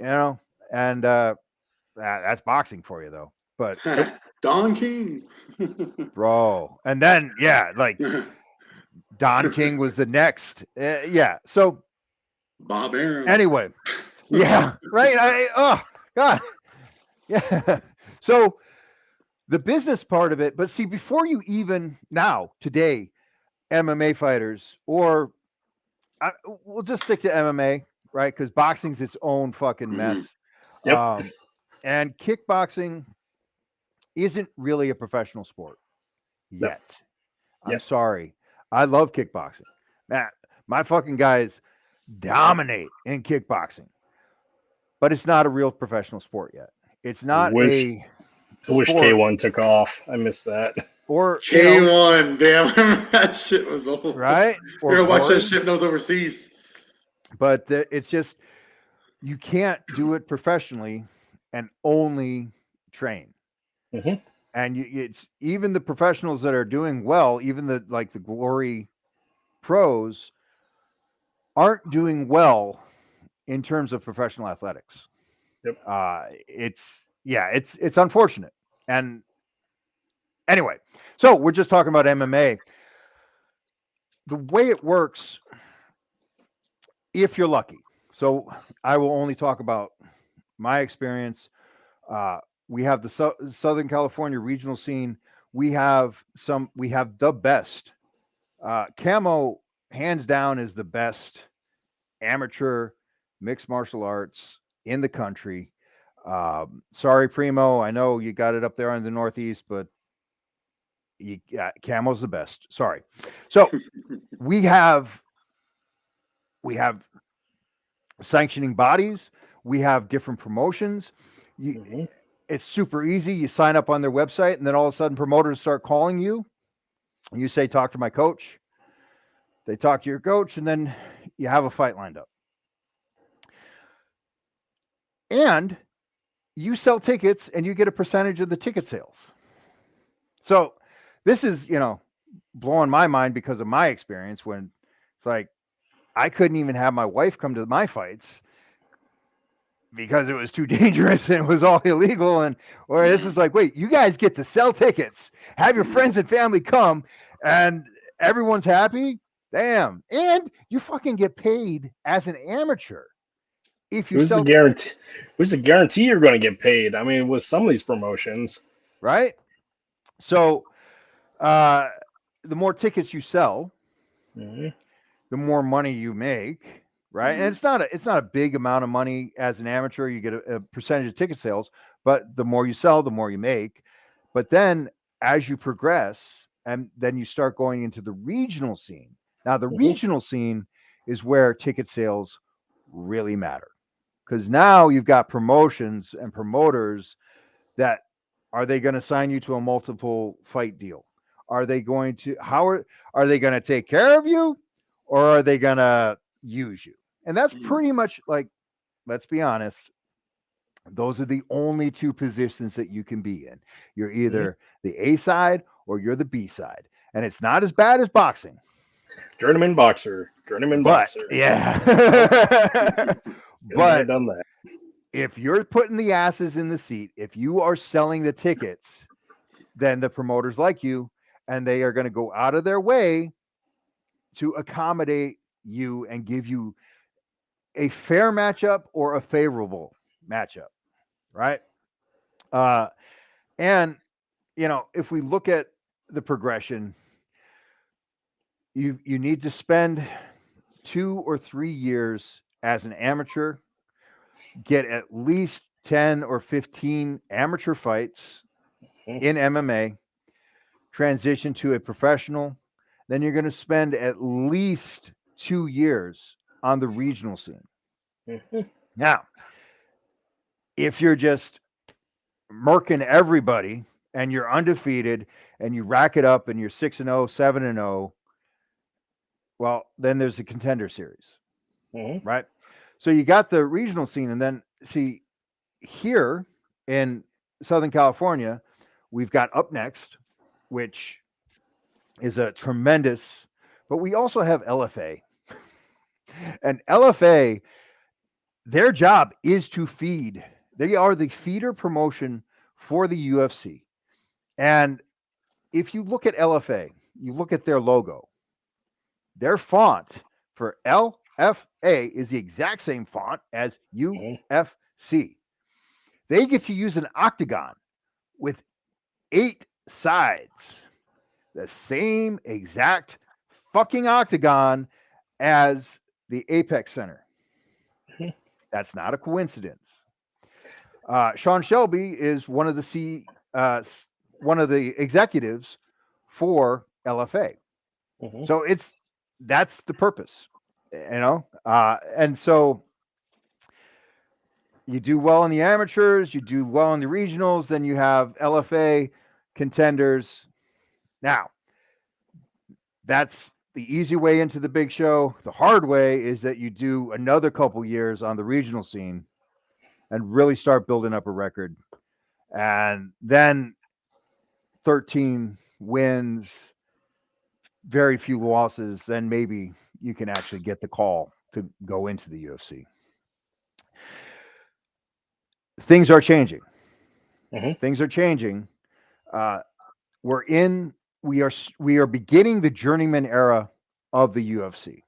and that's boxing for you though. But Don King. bro, and then like Don King was the next. Yeah. So Bob Aaron. anyway, yeah, right. Oh God. Yeah. So the business part of it, but see, before you even now, today, MMA fighters, or we'll just stick to MMA, right? Because boxing's its own fucking mess. Yep. And kickboxing isn't really a professional sport yet. I'm sorry. I love kickboxing. Man, my fucking guys dominate in kickboxing, but it's not a real professional sport yet. It's not I wish K1 took off. I missed that. Or K1, damn, that shit was old. Right? You're gonna watch that shit when I was overseas. But it's just, you can't do it professionally and only train. And it's even the professionals that are doing well, even the glory pros, aren't doing well in terms of professional athletics. It's unfortunate. And anyway, so we're just talking about MMA. The way it works, if you're lucky. So I will only talk about my experience. We have the Southern California regional scene. We have the best. Camo, hands down, is the best amateur mixed martial arts in the country. Sorry, Primo, I know you got it up there in the Northeast, but Camo's the best. Sorry. So we have sanctioning bodies. We have different promotions. It's super easy. You sign up on their website, and then all of a sudden promoters start calling you. And you say, talk to my coach. They talk to your coach, and then you have a fight lined up. And you sell tickets, and you get a percentage of the ticket sales. So this is, blowing my mind because of my experience, when it's like I couldn't even have my wife come to my fights because it was too dangerous and it was all illegal. Or this is like, wait, you guys get to sell tickets, have your friends and family come, and everyone's happy. Damn. And you fucking get paid as an amateur. If you Who's the guarantee you're going to get paid? I mean, with some of these promotions, right? So the more tickets you sell, the more money you make. Right. And it's not a big amount of money as an amateur. You get a percentage of ticket sales, but the more you sell, the more you make. But then as you progress, and then you start going into the regional scene. Now, the regional scene is where ticket sales really matter, because now you've got promotions and promoters that, are they going to sign you to a multiple fight deal? Are they going to, are they going to take care of you, or are they going to use you? And that's pretty much, like, let's be honest, those are the only two positions that you can be in. You're either the A side or you're the B side. And it's not as bad as boxing. Journeyman boxer. Yeah. But done that. If you're putting the asses in the seat, if you are selling the tickets, then the promoters like you, and they are going to go out of their way to accommodate you and give you a fair matchup or a favorable matchup, right? And if we look at the progression, you need to spend 2 or 3 years as an amateur, get at least 10 or 15 amateur fights in MMA, transition to a professional, then you're going to spend at least 2 years on the regional scene. Mhm. Now, if you're just murking everybody and you're undefeated and you rack it up and you're 6-0, 7-0, well, then there's the contender series, Mhm. right? So you got the regional scene, and then see here in Southern California, we've got Up Next, which is a tremendous, but we also have LFA. And LFA, their job is to feed. They are the feeder promotion for the UFC. And if you look at LFA, you look at their logo, their font for LFA is the exact same font as Mhm. UFC. They get to use an octagon with 8 sides, the same exact fucking octagon as the Apex Center. Mhm. That's not a coincidence. Sean Shelby is one of the executives for LFA. Mhm. So that's the purpose, and so you do well in the amateurs, you do well in the regionals, then you have LFA contenders. Now, that's the easy way into the big show. The hard way is that you do another couple years on the regional scene and really start building up a record. And then 13 wins, very few losses, then maybe you can actually get the call to go into the UFC. Things are changing. Mhm. Things are changing. Uh, we're in. We are beginning the journeyman era of the UFC.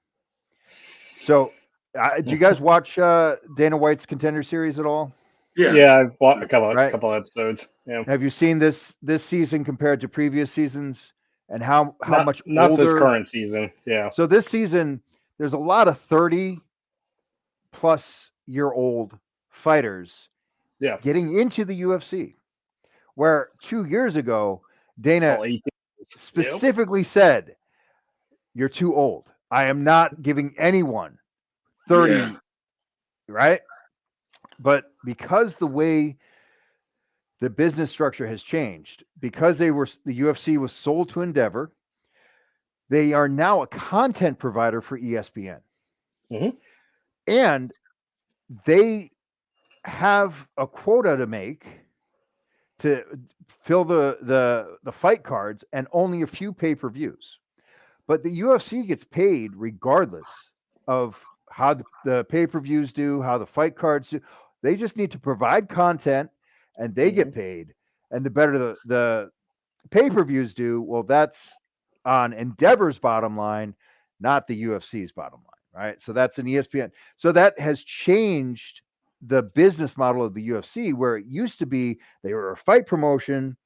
So, do you guys watch Dana White's Contender Series at all? Yeah. Yeah, I've watched a couple Right? couple episodes. Yeah, Have you seen this season compared to previous seasons, and how much not this older? current season. Yeah. So this season, there's a lot of 30-plus-year-old fighters Yeah. getting into the UFC, where 2 years ago It's Dana all 18. Yep. specifically said, "You're too old. I am not giving anyone Yeah. 30." Right? But because the way the business structure has changed, because the UFC was sold to Endeavor, they are now a content provider for ESPN, Mhm. and they have a quota to make to fill the fight cards and only a few pay-per-views. But the UFC gets paid regardless of how the pay-per-views do, how the fight cards do. They just need to provide content and they get Mhm. paid. And the better the pay-per-views do, well, that's on Endeavor's bottom line, not the UFC's bottom line, right? So that's an ESPN. So that has changed the business model of the UFC, where it used to be they were a fight promotion,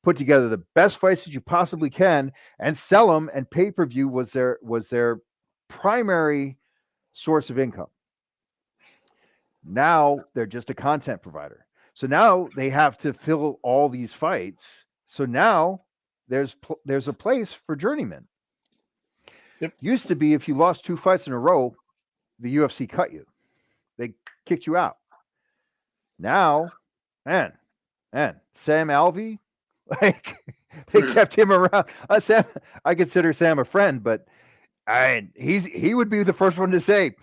put together the best fights that you possibly can, and sell them, and pay-per-view was their primary source of income. Now they're just a content provider. So now they have to fill all these fights. So now there's a place for journeymen. Yep. Used to be if you lost 2 fights in a row, the UFC cut you. They kicked you out. Now, man, Sam Alvey, like they kept him around. Sam, I consider Sam a friend, but he would be the first one to say,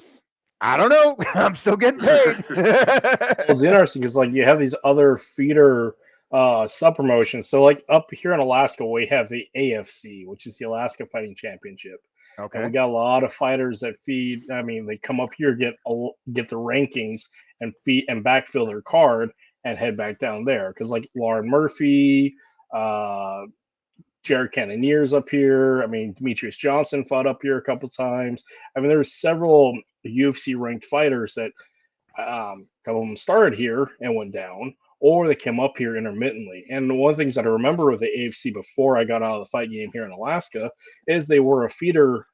I don't know, I'm still getting paid. Well, it's interesting because like you have these other feeder sub promotions. So like up here in Alaska, we have the AFC, which is the Alaska Fighting Championship, and we Okay. got a lot of fighters that feed. I mean, they come up here, get the rankings, and feed and backfill their card and head back down there because like Lauren Murphy, uh, Jared Cannonier's up here. I mean, Demetrius Johnson fought up here a couple times. I mean, there's several UFC ranked fighters that a couple of them started here and went down, or they came up here intermittently. And one of the things that I remember with the AFC before I got out of the fight game here in Alaska is they were a feeder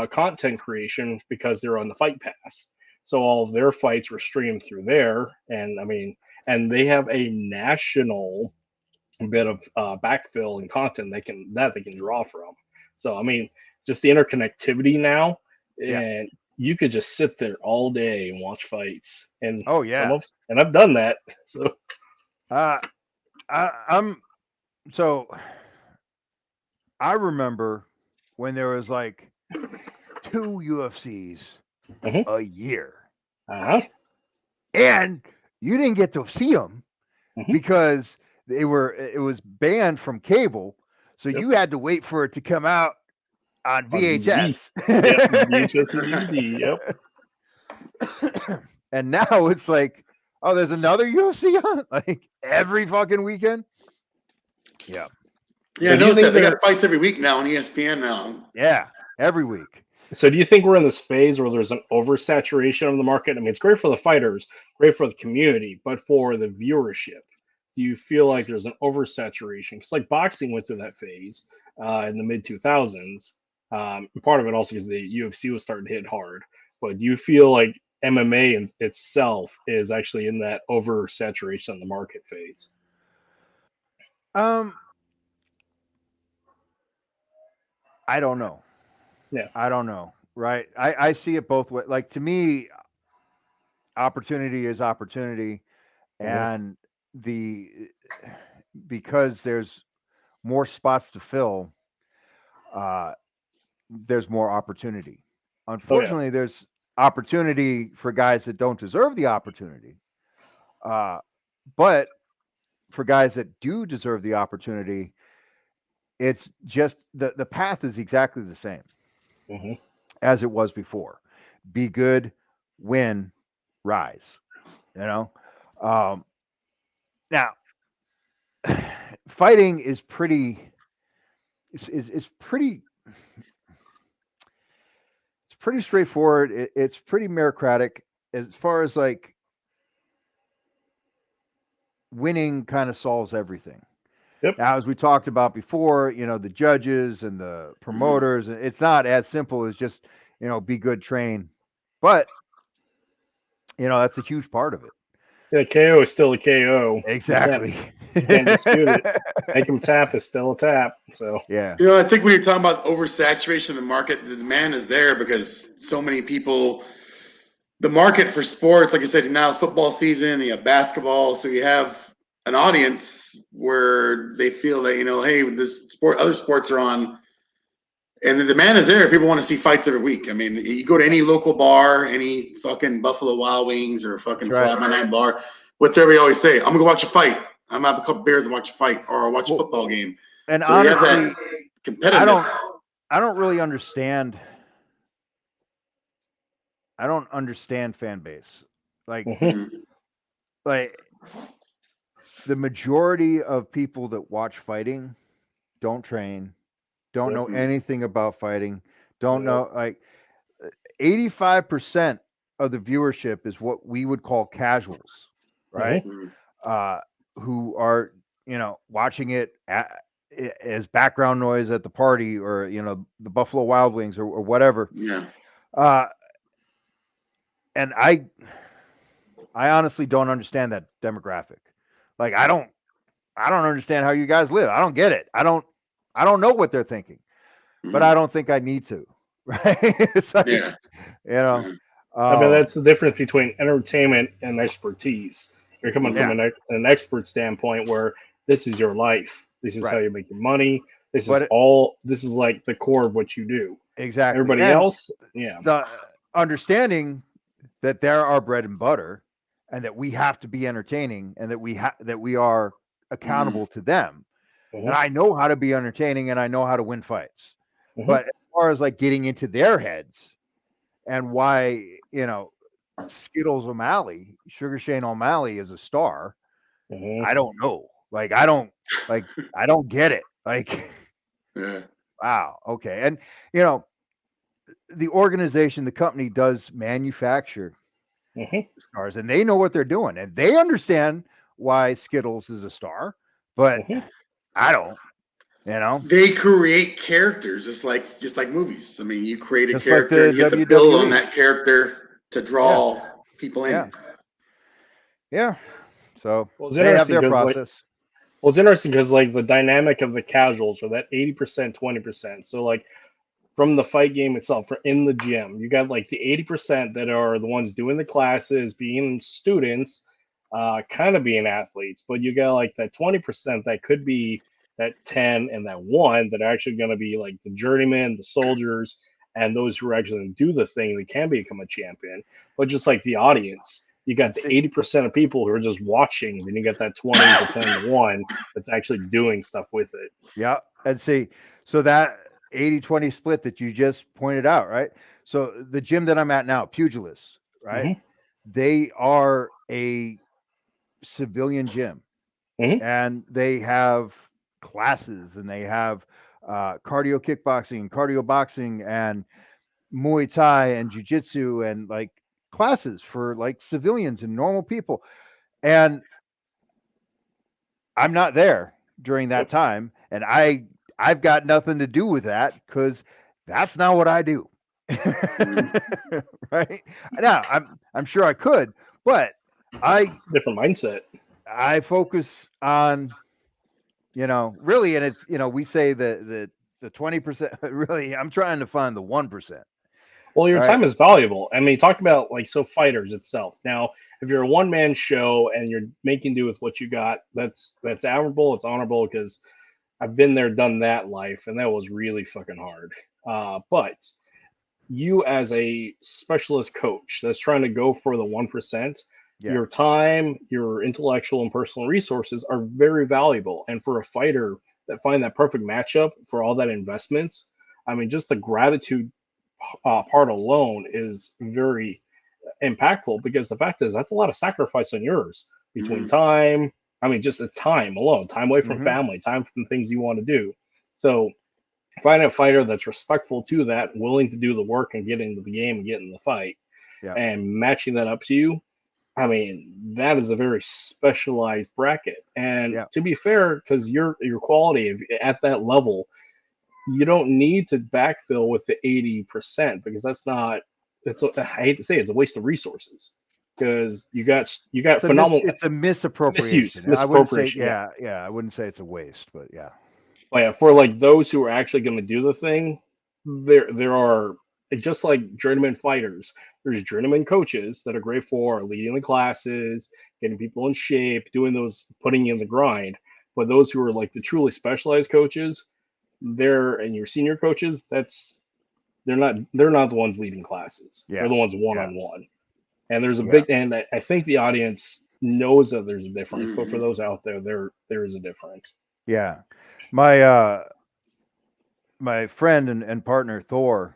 content creation because they're on the Fight Pass. So all of their fights were streamed through there, and I mean, and they have a national bit of backfill and content they can draw from. So I mean, just the interconnectivity now, Yeah. and you could just sit there all day and watch fights. And Oh yeah. and I've done that. So I'm so I remember when there was like 2 UFCs Mhm. a year, and you didn't get to see them because it was banned from cable, so you had to wait for it to come out on VHS. Yep, VHS and DVD. Yep. And now it's like, oh, there's another UFC on like every fucking weekend. Yeah. Yeah, I noticed that they got fights every week now on ESPN now. Yeah, every week. So do you think we're in this phase where there's an oversaturation of the market? I mean, it's great for the fighters, great for the community, but for the viewership, do you feel like there's an oversaturation? It's like boxing went through that phase in the mid 2000s. Part of it also because the UFC was starting to hit hard. But do you feel like MMA itself is actually in that oversaturation of the market phase? I don't know. Yeah. I don't know. Right. I see it both ways. Like to me, opportunity is opportunity. And because there's more spots to fill, there's more opportunity. Unfortunately, there's opportunity for guys that don't deserve the opportunity. But for guys that do deserve the opportunity, it's just the path is exactly the same as it was before. Be good, win, rise. Now, fighting is pretty. It's pretty. It's pretty straightforward. It's pretty meritocratic as far as like winning kind of solves everything. Yep. Now, as we talked about before, the judges and the promoters, it's not as simple as just, be good, train. But, that's a huge part of it. Yeah, KO is still a KO. Exactly. You can't dispute it. Make him tap is still a tap. So yeah. I think when you're talking about oversaturation of the market, the demand is there because so many people. The market for sports, like I said, now it's football season. You have basketball, so you have an audience where they feel that hey, this sport, other sports are on, and the demand is there. People want to see fights every week. I mean, you go to any local bar, any fucking Buffalo Wild Wings or fucking Fly by Night bar. What's everybody always say? I'm gonna go watch a fight. I'm gonna have a couple beers and watch a fight, or I'll watch a football game. And so honestly, you have that competitiveness. I don't really understand. I don't understand fan base. Like the majority of people that watch fighting don't train, don't know anything about fighting, don't know, like 85% of the viewership is what we would call casuals, right? Who are, watching it as background noise at the party or, the Buffalo Wild Wings or whatever. Yeah. And I honestly don't understand that demographic. Like I don't understand how you guys live. I don't get it. I don't know what they're thinking, but I don't think I need to. Right? It's like, I mean, that's the difference between entertainment and expertise. You're coming from an expert standpoint where this is your life. This is how you make your money. This is like the core of what you do. Exactly. Everybody else, the understanding that they're our bread and butter, and that we have to be entertaining, and that we are accountable to them. And I know how to be entertaining, and I know how to win fights. But as far as like getting into their heads and why Skittles O'Malley, Sugar Shane O'Malley is a star, I don't know. Like I don't get it. Like wow, okay. And the organization, the company does manufacture stars, and they know what they're doing, and they understand why Skittles is a star, but I don't. They create characters just like movies. I mean, you create a Just character, like and you have to build on that character to draw people in. Yeah. So well, they have their process. It's interesting because like the dynamic of the casuals are that 80%, 20%. So like from the fight game itself, in the gym. You got like the 80% that are the ones doing the classes, being students, kind of being athletes, but you got like that 20% that could be that 10 and that 1 that are actually going to be like the journeyman, the soldiers, and those who are actually going to do the thing that can become a champion. But just like the audience, you got the 80% of people who are just watching, then you got that 20 to 10 to 1 that's actually doing stuff with it. Yeah. And see, so that 80-20 split that you just pointed out, right? So the gym that I'm at now, Pugilists, right? Mhm. They are a civilian gym, Mhm. and they have classes, and they have cardio kickboxing, cardio boxing, and Muay Thai and jiu-jitsu, and like classes for like civilians and normal people. And I'm not there during that Yep. time, and I've got nothing to do with that because that's not what I do. Right now, I'm sure I could, but It's a different mindset. I focus on, really, and it's, we say the 20%. Really, I'm trying to find the 1%. Well, your Right? time is valuable. I mean, talk about like fighters itself. Now, if you're a one man show and you're making do with what you got, that's admirable. It's honorable because I've been there, done that life, and that was really fucking hard. But you as a specialist coach that's trying to go for the 1%, Yeah. your time, your intellectual and personal resources are very valuable. And for a fighter that find that perfect matchup for all that investments, I mean, just the gratitude part alone is very impactful because the fact is that's a lot of sacrifice on yours between time. I mean, just the time alone, time away from family, time from things you want to do. So find a fighter that's respectful to that, willing to do the work and get into the game and get in the fight, Yeah. and matching that up to you. I mean, that is a very specialized bracket. And to be fair, because your quality at that level, you don't need to backfill with the 80% because that's not. I hate to say it's a waste of resources because you got phenomenal. It's a misappropriation. I wouldn't say, Misappropriation. yeah. I wouldn't say it's a waste, but yeah. But yeah, for like those who are actually going to do the thing, there are, just like journeyman fighters. There's journeyman coaches that are great for leading the classes, getting people in shape, doing those, putting in the grind. But those who are like the truly specialized coaches, and your senior coaches, they're not the ones leading classes. Yeah. They're the ones one-on-one. And there's a big, and I think the audience knows that there's a difference. But for those out there, there is a difference. Yeah. My my friend and partner Thor,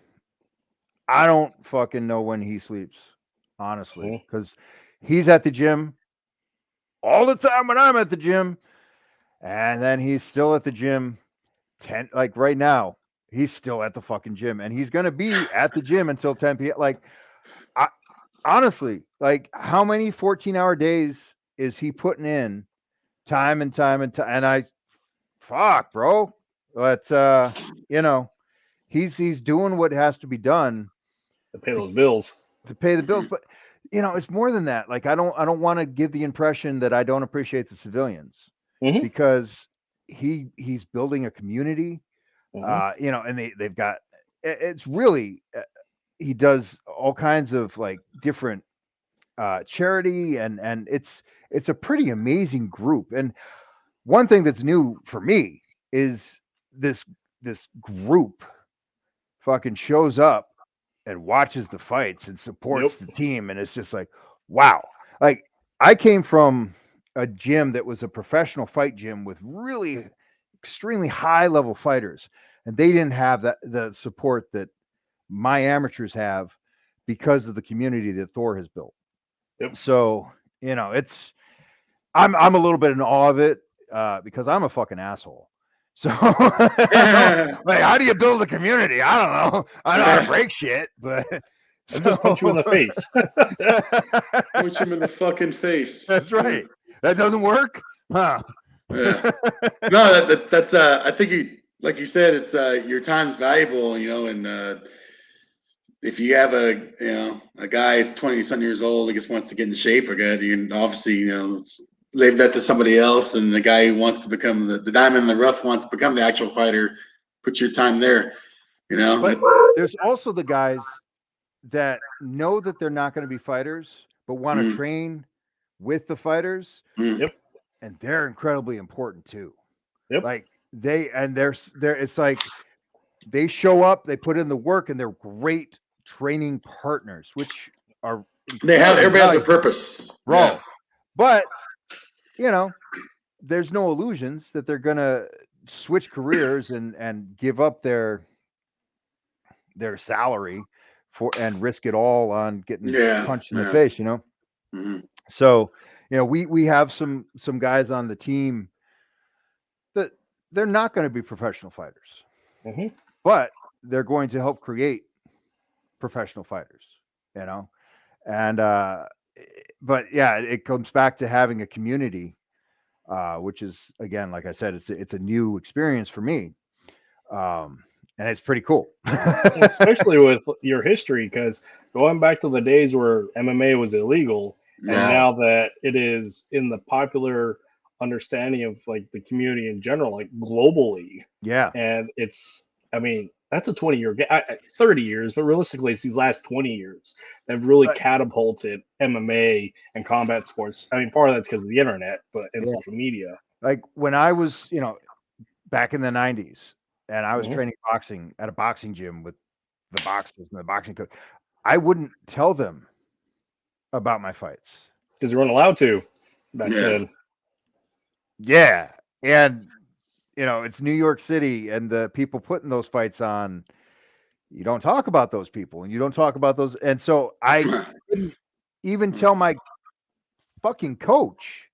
I don't fucking know when he sleeps, honestly, because he's at the gym all the time when I'm at the gym, and then he's still at the gym like right now. He's still at the fucking gym, and he's gonna be at the gym until 10 p.m. Like, honestly, like, how many 14-hour days is he putting in, time and time and time? And fuck, bro. But he's doing what has to be done To pay those bills. to pay the bills. But it's more than that. Like, I don't want to give the impression that I don't appreciate the civilians, because he's building a community. And they've got, it's really, he does all kinds of like different charity, and it's a pretty amazing group. And one thing that's new for me is this group fucking shows up and watches the fights and supports the team, and it's just like, wow. Like, I came from a gym that was a professional fight gym with really extremely high level fighters, and they didn't have the support that my amateurs have because of the community that Thor has built. So it's, I'm a little bit in awe of it, because I'm a fucking asshole. So like, how do you build a community? I don't know. I know how to break shit, but I just punch you in the face. Punch him in the fucking face. That's right. That doesn't work, huh? Yeah. No, that's I think like you said, it's your time's valuable, and if you have a guy that's 20-something years old that just wants to get in shape or good, you can obviously leave that to somebody else. And the guy who wants to become the diamond in the rough wants to become the actual fighter, put your time there. You know, But there's also the guys that know that they're not going to be fighters, but want to train with the fighters, Yep. and they're incredibly important too. Yep. Like they're it's like they show up, they put in the work, and they're great training partners, which are they have incredibly everybody has a valuable. purpose. Bro. Yeah. But there's no illusions that they're gonna switch careers and give up their salary and risk it all on getting punched in the face, So, we have some guys on the team that they're not going to be professional fighters, but they're going to help create professional fighters, and but yeah, it comes back to having a community, which is, again, like I said, it's a new experience for me, and it's pretty cool. Especially with your history, because going back to the days where MMA was illegal, and now that it is in the popular understanding of like the community in general, like globally, and it's, I mean, that's a 20-year, 30 years, but realistically, it's these last 20 years that have really catapulted MMA and combat sports. I mean, part of that's because of the internet, but and social media. Like when I was, back in the 90s, and I was training boxing at a boxing gym with the boxers and the boxing coach, I wouldn't tell them about my fights because you weren't allowed to back then. Yeah, and it's New York City, and the people putting those fights on, you don't talk about those people, and you don't talk about those, and so I couldn't even tell my fucking coach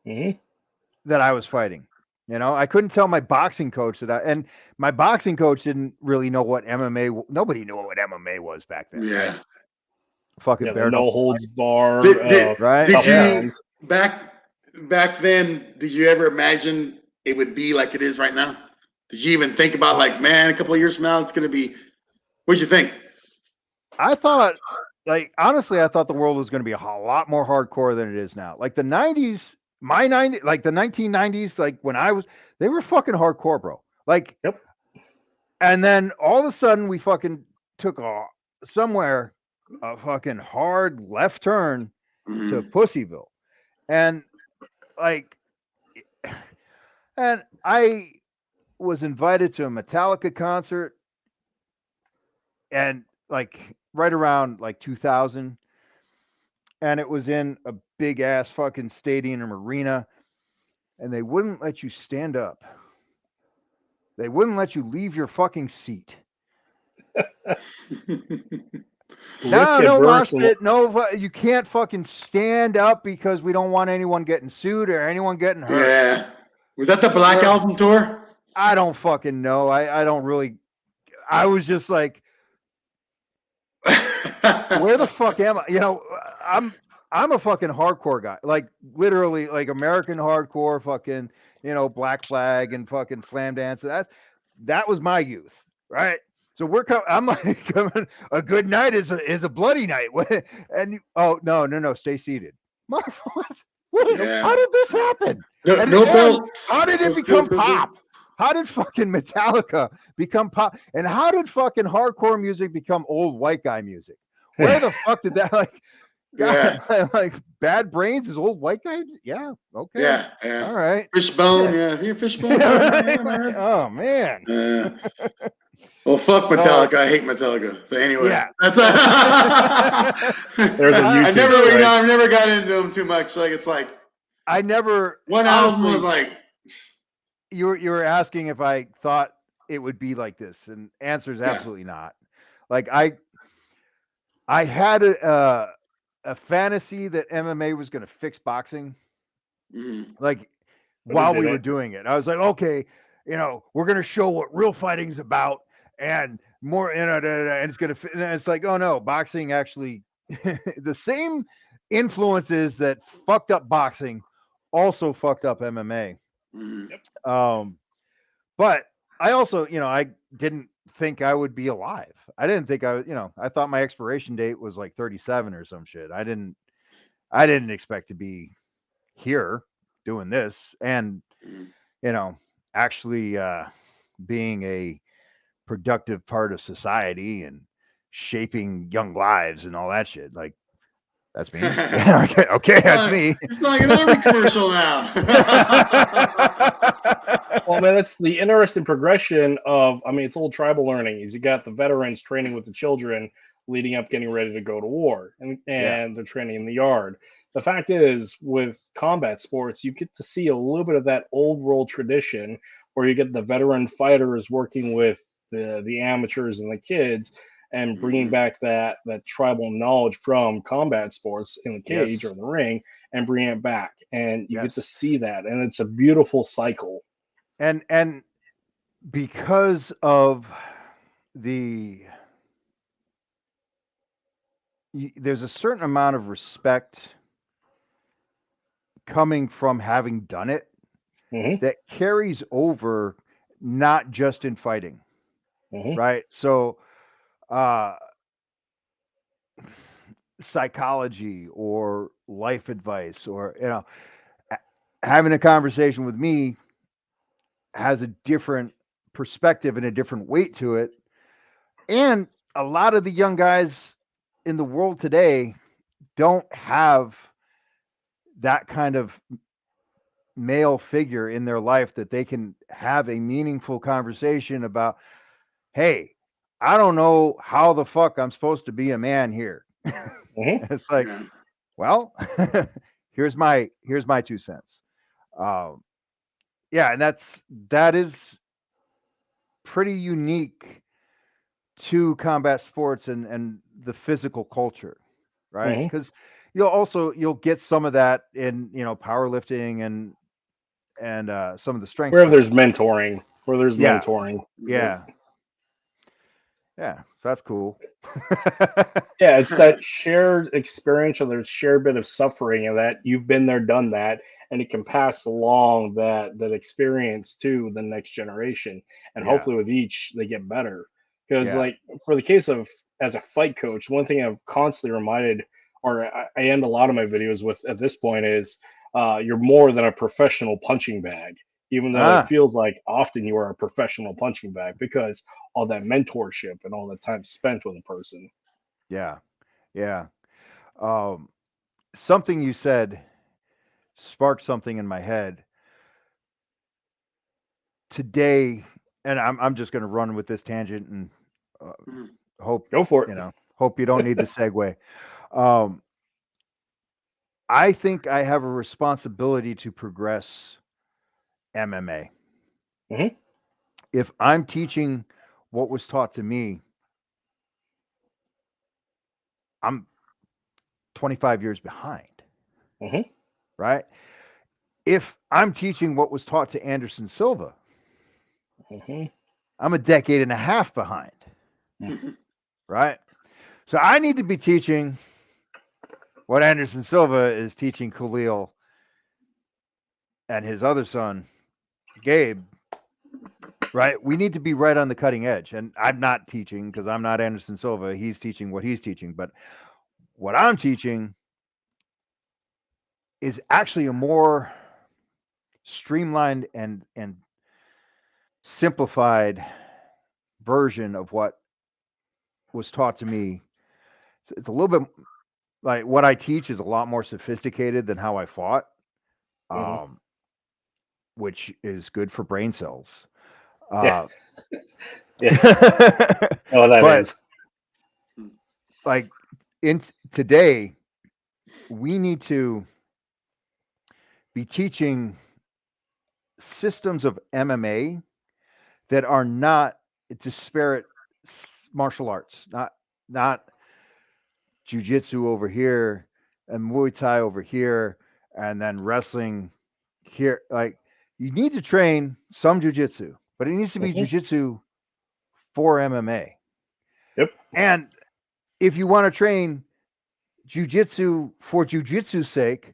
that I was fighting. I couldn't tell my boxing coach and my boxing coach didn't really know what MMA. Nobody knew what MMA was back then. Yeah. Right? Fucking the no holds bar. Right? Did you back then? Did you ever imagine it would be like it is right now? Did you even think about like, man, a couple of years from now, it's gonna be? What'd you think? I thought, honestly, I thought the world was going to be a lot more hardcore than it is now. Like the 90s. Like the 1990s, like when they were fucking hardcore, bro. Like, and then all of a sudden we fucking took a fucking hard left turn to Pussyville. And and I was invited to a Metallica concert, and right around 2000, and it was in a big ass fucking stadium or arena, and they wouldn't let you stand up. They wouldn't let you leave your fucking seat. No, you can't fucking stand up because we don't want anyone getting sued or anyone getting hurt. Yeah. Was that the Black Album tour? I don't fucking know. I don't really. I was just like, where the fuck am I? I'm a fucking hardcore guy. Like literally, like American hardcore, fucking, Black Flag and fucking slam dance. That was my youth, right? So I'm like, a good night is a bloody night. And no, stay seated. What? How did this happen? How did it become pop? How did fucking Metallica become pop? And how did fucking hardcore music become old white guy music? Where the fuck did that like Bad Brains is old white guy? Yeah. Okay. Yeah. All right. Fishbone. Yeah. Fishbone. Oh man. Well, fuck Metallica. I hate Metallica. But anyway, that's there's a YouTube. I've never got into them too much. Like it's like one album was like. You were asking if I thought it would be like this, and answer is absolutely not. Like I had a fantasy that MMA was going to fix boxing. Like while we were doing it, I was like, okay, we're going to show what real fighting is about, and more, and it's going to. And it's like, oh no, boxing actually, the same influences that fucked up boxing also fucked up MMA. But I also, I didn't think I would be alive. I didn't think I thought my expiration date was like 37 or some shit. I didn't expect to be here doing this and, actually being a productive part of society and shaping young lives and all that shit. Like, that's me. Yeah, okay, that's me. It's like an Army commercial now. Well, man, that's the interesting progression of, I mean, it's old tribal learning. Is you got the veterans training with the children leading up, getting ready to go to war, and Yeah. they're training in the yard. The fact is, with combat sports, you get to see a little bit of that old world tradition where you get the veteran fighters working with the amateurs and the kids and bringing back that tribal knowledge from combat sports in the cage Yes. or the ring and bringing it back. And you get to Yes. see that. And it's a beautiful cycle. And because of there's a certain amount of respect coming from having done it Hmm. that carries over, not just in fighting, Hmm. right? So uh psychology or life advice, or having a conversation with me has a different perspective and a different weight to it. And a lot of the young guys in the world today don't have that kind of male figure in their life that they can have a meaningful conversation about, hey, I don't know how the fuck I'm supposed to be a man here. Hmm. It's like, Yeah. well, here's my 2 cents. Um, yeah, and that is pretty unique to combat sports and the physical culture, right? Hmm. Because you'll get some of that in powerlifting and some of the strength Where there's sports. mentoring, where there's Yeah, mentoring. yeah, yeah. So that's cool. Yeah, it's that shared experience or there's shared bit of suffering and that you've been there, done that, and it can pass along that experience to the next generation. And Yeah, hopefully with each they get better. Because yeah, like for the case of as a fight coach, one thing I've constantly reminded or I end a lot of my videos with at this point is you're more than a professional punching bag. Even though it ah, feels like often you are a professional punching bag because all that mentorship and all the time spent with a person. yeah, yeah. Um, Something you said sparked something in my head today, and I'm just going to run with this tangent and uh, hope Go for it. hope you don't need the segue. Um, I think I have a responsibility to progress MMA. Hmm. If I'm teaching what was taught to me, I'm 25 years behind, Hmm. right? If I'm teaching what was taught to Anderson Silva, Hmm. I'm a decade and a half behind, right? So I need to be teaching what Anderson Silva is teaching Khalil and his other son, Gabe, right? We need to be right on the cutting edge. And I'm not teaching because I'm not Anderson Silva. He's teaching what he's teaching. But what I'm teaching is actually a more streamlined and simplified version of what was taught to me. It's a little bit like what I teach is a lot more sophisticated than how I fought, Hmm. um, which is good for brain cells. Yeah. Uh, Yeah. Oh, that but is. like in today, we need to be teaching systems of MMA that are not disparate martial arts, not jujitsu over here and Muay Thai over here, and then wrestling here. Like you need to train some jujitsu, but it needs to be Hmm. jujitsu for MMA. Yep. And if you want to train jujitsu for jujitsu's sake,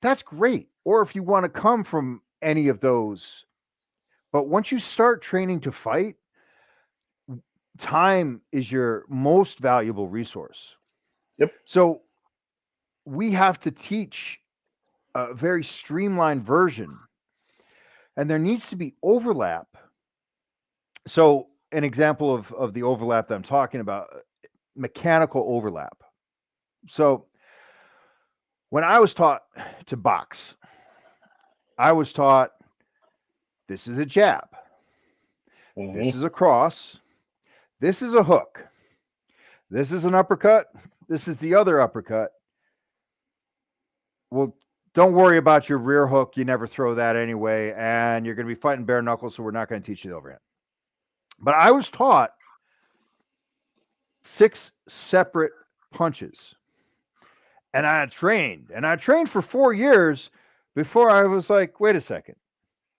that's great. Or if you want to come from any of those, but once you start training to fight, time is your most valuable resource. Yep. So we have to teach a very streamlined version, and there needs to be overlap. So an example of the overlap that I'm talking about, mechanical overlap. So when I was taught to box, I was taught this is a jab, this is a cross, this is a hook, this is an uppercut, this is the other uppercut. Well, don't worry about your rear hook. You never throw that anyway, and you're going to be fighting bare knuckles, so we're not going to teach you the overhand. But I was taught 6 separate punches. And I trained for 4 years before I was like, wait a second.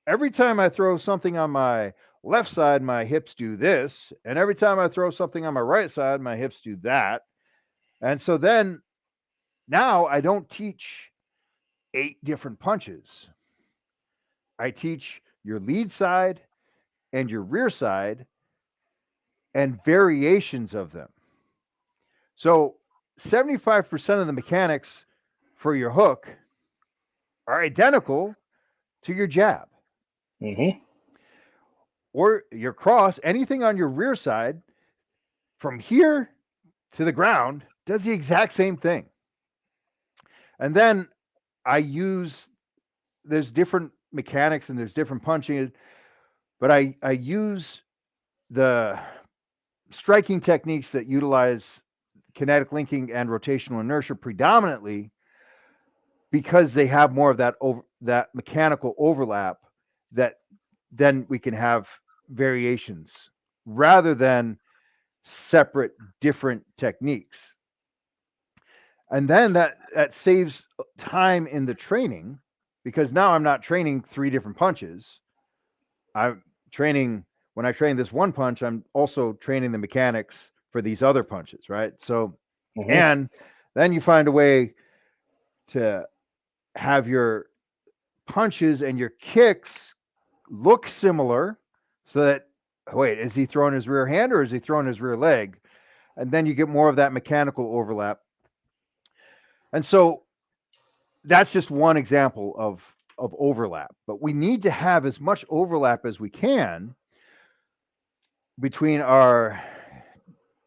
Every time I throw something on my left side, my hips do this. And every time I throw something on my right side, my hips do that. And so then now I don't teach 8 different punches. I teach your lead side and your rear side and variations of them. So 75% of the mechanics for your hook are identical to your jab. Or your cross, anything on your rear side from here to the ground does the exact same thing. And then there's different mechanics and there's different punching, but I use the striking techniques that utilize kinetic linking and rotational inertia predominantly because they have more of that mechanical overlap that then we can have variations rather than separate different techniques. And then that saves time in the training because now I'm not training 3 different punches. I'm training, when I train this one punch, I'm also training the mechanics for these other punches, right? So, and then you find a way to have your punches and your kicks look similar so that, wait, is he throwing his rear hand or is he throwing his rear leg? And then you get more of that mechanical overlap. And so that's just one example of overlap. But we need to have as much overlap as we can between our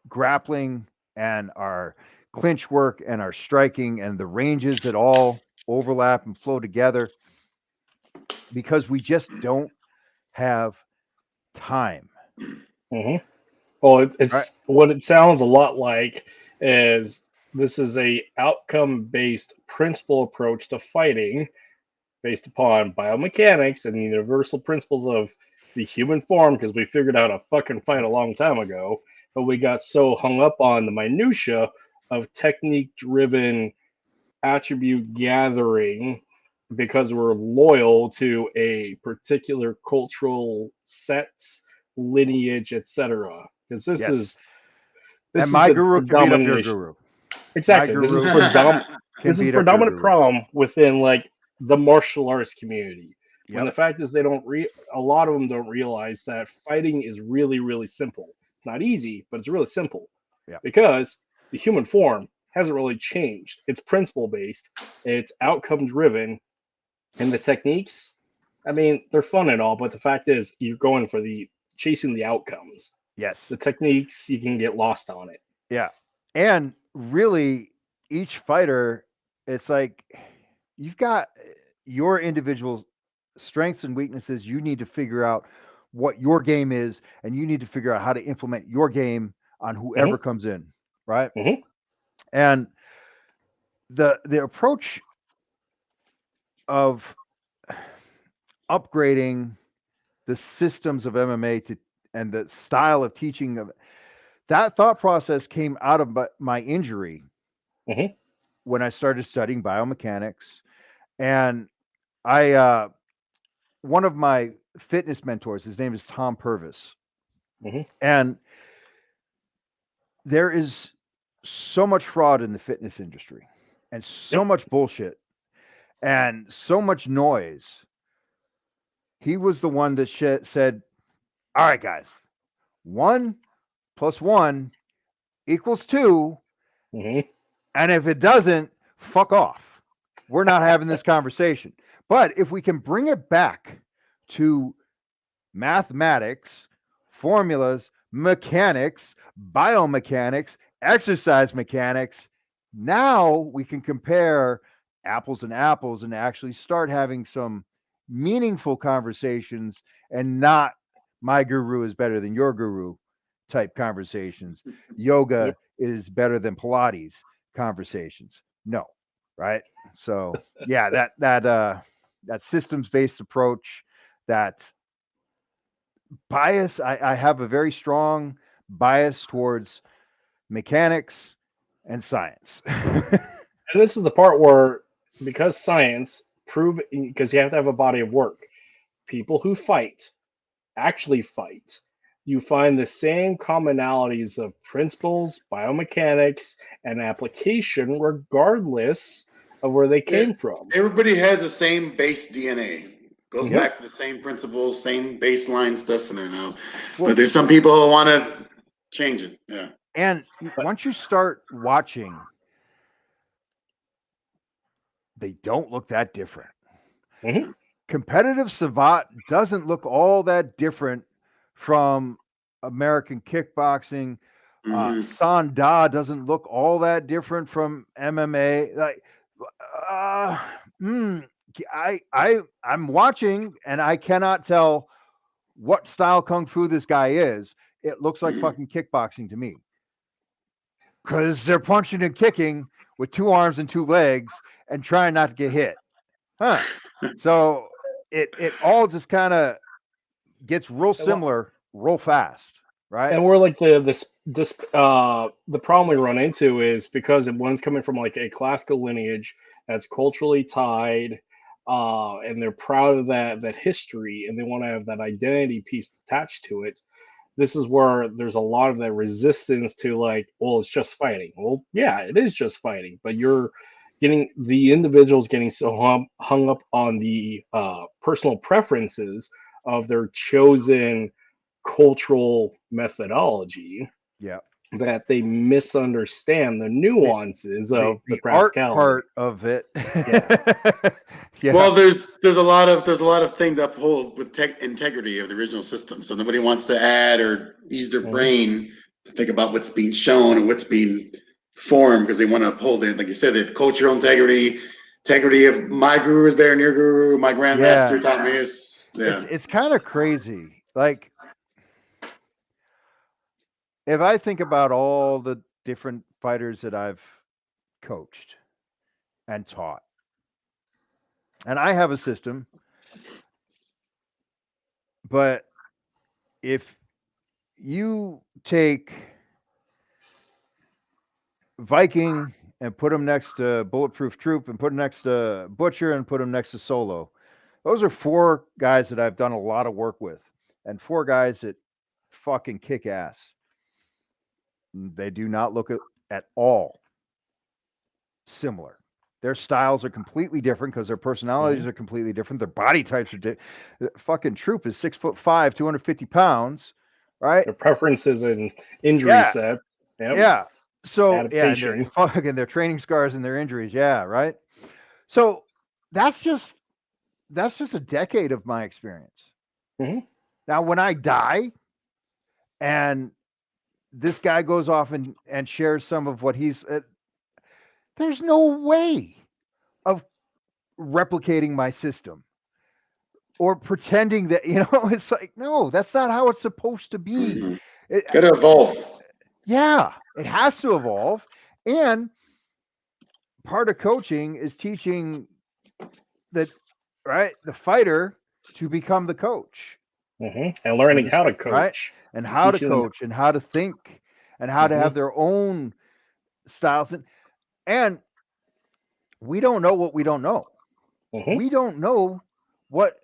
grappling and our clinch work and our striking and the ranges that all overlap and flow together because we just don't have time. Well, it's right. What it sounds a lot like is this is a outcome-based principle approach to fighting based upon biomechanics and the universal principles of the human form because we figured out how to fucking fight a long time ago, but we got so hung up on the minutia of technique-driven attribute gathering because we're loyal to a particular cultural sets, lineage, etc. Because this is my guru can beat up your guru. Exactly. This is the predominant problem within like the martial arts community. Yep. And the fact is a lot of them don't realize that fighting is really, really simple. It's not easy, but it's really simple. Yeah. Because the human form hasn't really changed. It's principle based, it's outcome driven, and the techniques, I mean, they're fun and all, but the fact is you're going for chasing the outcomes. Yes. The techniques, you can get lost on it. Yeah. And really, each fighter, it's like you've got your individual strengths and weaknesses. You need to figure out what your game is, and you need to figure out how to implement your game on whoever comes in, right? And the approach of upgrading the systems of MMA and the style of teaching of that thought process came out of my injury when I started studying biomechanics. And one of my fitness mentors, his name is Tom Purvis. And there is so much fraud in the fitness industry and so much bullshit and so much noise. He was the one that said, all right, guys, 1 + 1 = 2. And if it doesn't, fuck off. We're not having this conversation. But if we can bring it back to mathematics, formulas, mechanics, biomechanics, exercise mechanics. Now we can compare apples and apples and actually start having some meaningful conversations and not my guru is better than your guru type conversations. Yoga Yep. is better than Pilates conversations. No, right? So yeah, that systems based approach, that bias, I have a very strong bias towards mechanics and science. And this is the part where, because science prove, because you have to have a body of work, people who fight actually fight. You find the same commonalities of principles, biomechanics, and application, regardless of where they came from. Everybody has the same base DNA. Goes Mhm. back to the same principles, same baseline stuff in there now. Well, But there's some people who want to change it. Yeah. and once you start watching, they don't look that different. Mhm. Competitive savate doesn't look all that different from American kickboxing. Mhm. Sanda doesn't look all that different from MMA. Like, uh, mm, I'm watching and I cannot tell what style kung fu this guy is. It looks like fucking kickboxing to me because they're punching and kicking with two arms and two legs and trying not to get hit. Huh. So it all just kind of gets real similar, real fast, right? And we're like the problem we run into is because one's coming from like a classical lineage that's culturally tied, and they're proud of that history, and they want to have that identity piece attached to it. This is where there's a lot of that resistance to, like, well, it's just fighting. Well, yeah, it is just fighting, but you're getting the individuals getting so hung up on the personal preferences of their chosen cultural methodology Yeah. that they misunderstand the nuances of the The art practicality. part of it. Yeah. Yeah. Well, there's a lot of things to uphold with integrity of the original system. So nobody wants to add or use their Mhm. brain to think about what's being shown and what's being formed because they want to uphold it. Like you said, the cultural integrity of my guru is better than your guru. My grandmaster taught me this. Yeah. It's kind of crazy. Like, if I think about all the different fighters that I've coached and taught, and I have a system, but if you take Viking and put him next to Bulletproof Troop and put him next to Butcher and put him next to Solo, those are four guys that I've done a lot of work with and four guys that fucking kick ass. They do not look at all similar. Their styles are completely different because their personalities are completely different. Their body types are different. Fucking Troop is 6'5", 250 pounds, right? Their preferences and injury Yeah. set. Yep. Yeah. So yeah, and Adaptation. their training scars and their injuries. Yeah, right. So that's just a decade of my experience. Mhm. Now, when I die and this guy goes off and shares some of what he's, there's no way of replicating my system or pretending that, it's like, no, that's not how it's supposed to be. Mhm. Gotta evolve. Yeah, it has to evolve. And part of coaching is teaching the fighter to become the coach. And learning how to Right? coach. And how to Teaching them. coach and how to think and how to have their own styles. And we don't know what we don't know. Mhm. We don't know what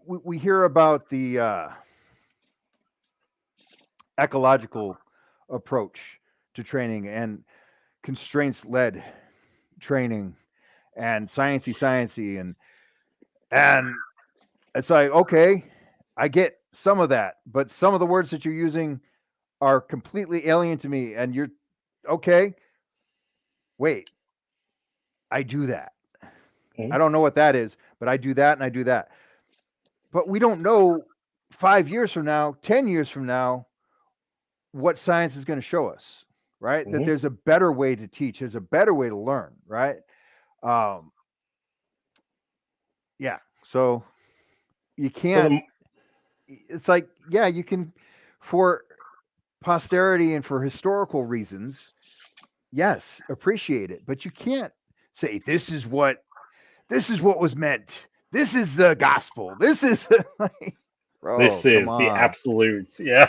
we hear about the ecological approach to training and constraints led training and sciencey and it's like, okay, I get some of that, but some of the words that you're using are completely alien to me. And you're okay. Wait, I do that. Mhm. I don't know what that is, but I do that and I do that. But we don't know 5 years from now, 10 years from now, what science is going to show us, right? That Mhm. there's a better way to teach, there's a better way to learn, right? Um, yeah. So you So can't, it's like, yeah, you can, for posterity and for historical reasons, yes, appreciate it, but you can't say this is what was meant. This is the gospel. This is like, bro, this come is the on. absolutes. Yeah.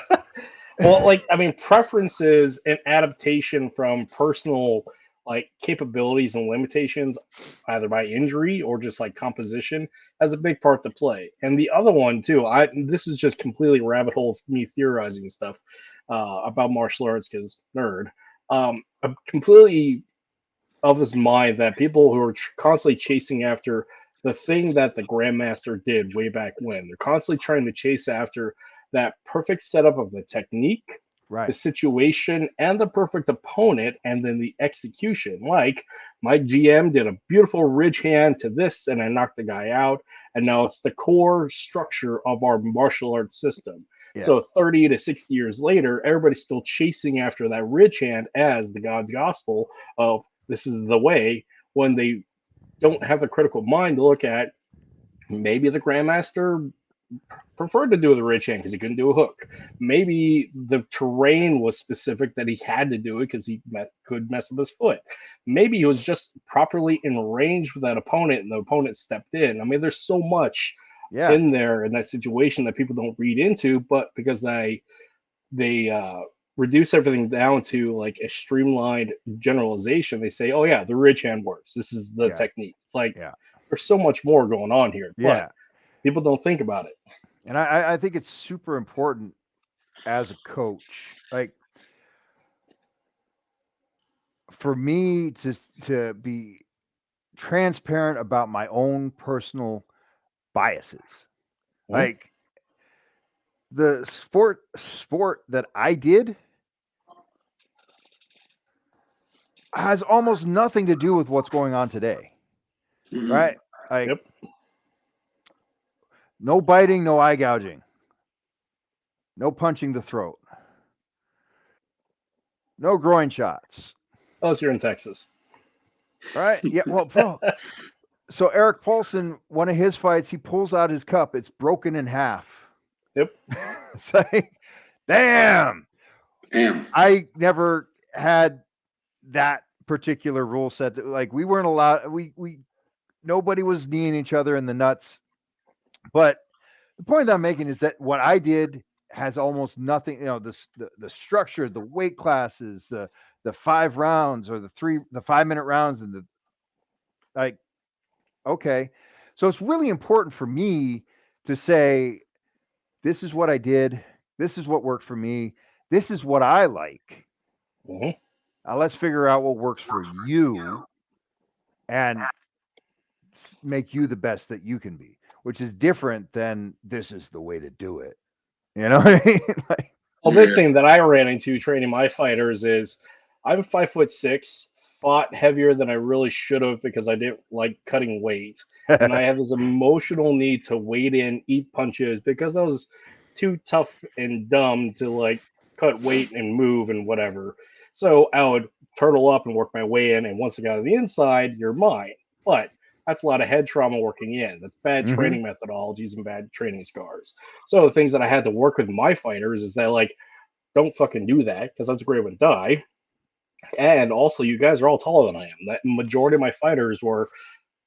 Well, like I mean, preferences and adaptation from personal like capabilities and limitations, either by injury or just like composition, has a big part to play. And the other one too, I this is just completely rabbit hole of me theorizing stuff about martial arts because nerd. I'm completely of this mind that people who are constantly chasing after the thing that the grandmaster did way back when, they're constantly trying to chase after that perfect setup of the technique, the Right. situation, and the perfect opponent, and then the execution. Like my GM did a beautiful ridge hand to this, and I knocked the guy out, and now it's the core structure of our martial arts system. Yeah. So 30 to 60 years later, everybody's still chasing after that ridge hand as the God's gospel of this is the way, when they don't have the critical mind to look at maybe the grandmaster preferred to do the ridge hand because he couldn't do a hook. Maybe the terrain was specific that he had to do it because he could mess up his foot. Maybe he was just properly in range with that opponent and the opponent stepped in. I mean, there's so much Yeah. in there in that situation that people don't read into, but because they reduce everything down to like a streamlined generalization. They say, "Oh yeah, the ridge hand works. This is the Yeah. technique." It's like Yeah. there's so much more going on here, but Yeah. people don't think about it. And I think it's super important as a coach, like for me to be transparent about my own personal biases. Mhm. Like the sport that I did has almost nothing to do with what's going on today, Mhm. right? Like Yep. no biting, no eye gouging, no punching the throat, no groin shots, Unless you're in Texas. right? Yeah, well, bro. So Eric Paulson, one of his fights, he pulls out his cup, it's broken in half. Yep. It's like, damn. Damn. I never had that particular rule set. Like we weren't allowed. We nobody was kneeing each other in the nuts. But the point I'm making is that what I did has almost nothing. You know, the structure, the weight classes, the 5 rounds or the 5 minute rounds, and the like. Okay, so it's really important for me to say this is what I did. This is what worked for me. This is what I like. Mhm. Now let's figure out what works for you and make you the best that you can be, which is different than this is the way to do it. You know what I mean? Like, A big Yeah. thing that I ran into training my fighters is I'm 5'6", fought heavier than I really should have because I didn't like cutting weight, and I have this emotional need to wade in, eat punches because I was too tough and dumb to like cut weight and move and whatever. So I would turtle up and work my way in, and once I got on the inside, you're mine. But that's a lot of head trauma working in. That's bad hmm training methodologies and bad training scars. So the things that I had to work with my fighters is that like don't fucking do that because that's a great way to die. And also, you guys are all taller than I am. That majority of my fighters were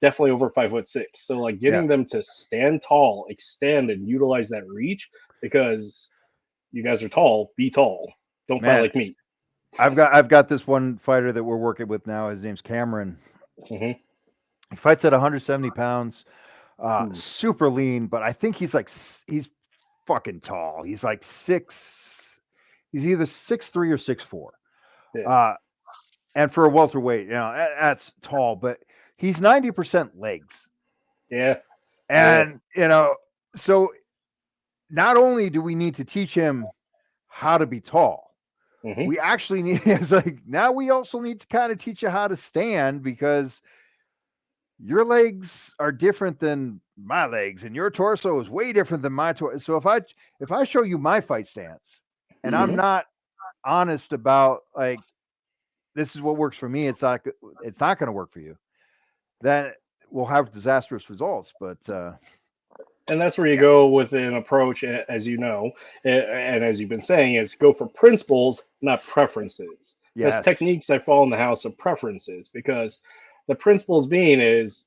definitely over 5'6". So like yeah, getting them to stand tall, extend, and utilize that reach because you guys are tall. Be tall. Don't fight man, like me. I've got this one fighter that we're working with now. His name's Cameron. Hmm. He fights at 170 pounds, Hmm. super lean, but I think he's fucking tall. He's like six. He's either 6'3" or 6'4". Yeah. Uh, and for a welterweight, that's tall, but he's 90% legs. Yeah. Yeah. And, so not only do we need to teach him how to be tall, Hmm. we actually need, it's like, now we also need to kind of teach you how to stand because your legs are different than my legs, and your torso is way different than my torso. So if I show you my fight stance, and I'm not honest about like this is what works for me, it's not going to work for you. Then we'll have disastrous results. But And that's where you go with an approach, as you know, and as you've been saying, is go for principles, not preferences. Because yes, techniques I fall in the house of preferences, because the principles being is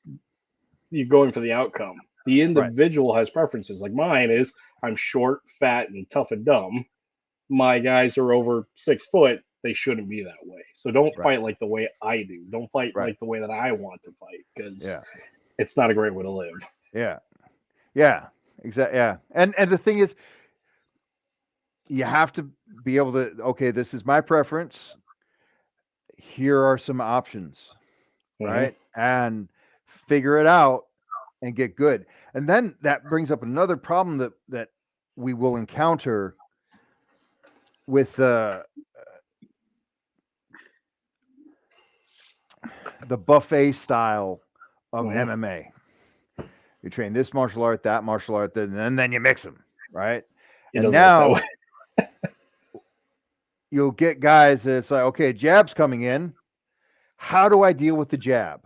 you're going for the outcome. The right, individual has preferences. Like mine is I'm short, fat, and tough and dumb. My guys are over 6 foot. They shouldn't be that way. So don't right, fight like the way I do. Don't fight right, like the way that I want to fight, because yeah, it's not a great way to live. yeah, yeah, exactly, yeah. And the thing is, you have to be able to. Okay, this is my preference. Here are some options, Hmm. right? And figure it out and get good. And then that brings up another problem that we will encounter with the buffet style of Hmm. MMA. You train this martial art, that martial art, and then you mix them, right? It And doesn't work that way. now you'll get guys that's like, okay, jab's coming in. How do I deal with the jab?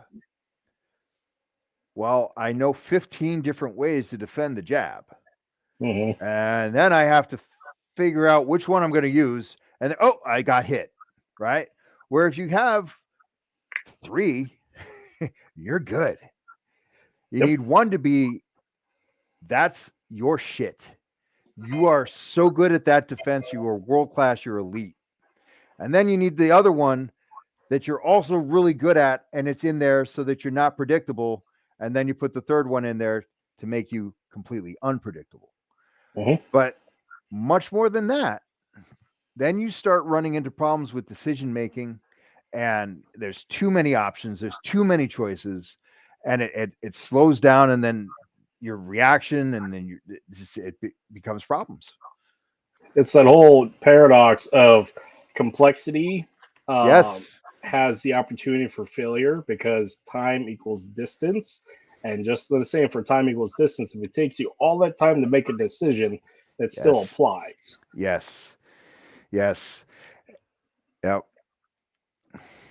Well, I know 15 different ways to defend the jab. Hmm. And then I have to figure out which one I'm going to use. And then, oh, I got hit, right? Where if you have three, you're good. You Yep. need one to be that's your shit. You are so good at that defense. You are world class. You're elite. And then you need the other one that you're also really good at, and it's in there so that you're not predictable. And then you put the third one in there to make you completely unpredictable. Hmm. But much more than that, then you start running into problems with decision making, and there's too many options, there's too many choices, and it slows down, and then your reaction, and then it becomes problems. It's that whole paradox of complexity Yes, has the opportunity for failure because time equals distance. And just the same for time equals distance, if it takes you all that time to make a decision, it still yes, applies. yes, yes, yep,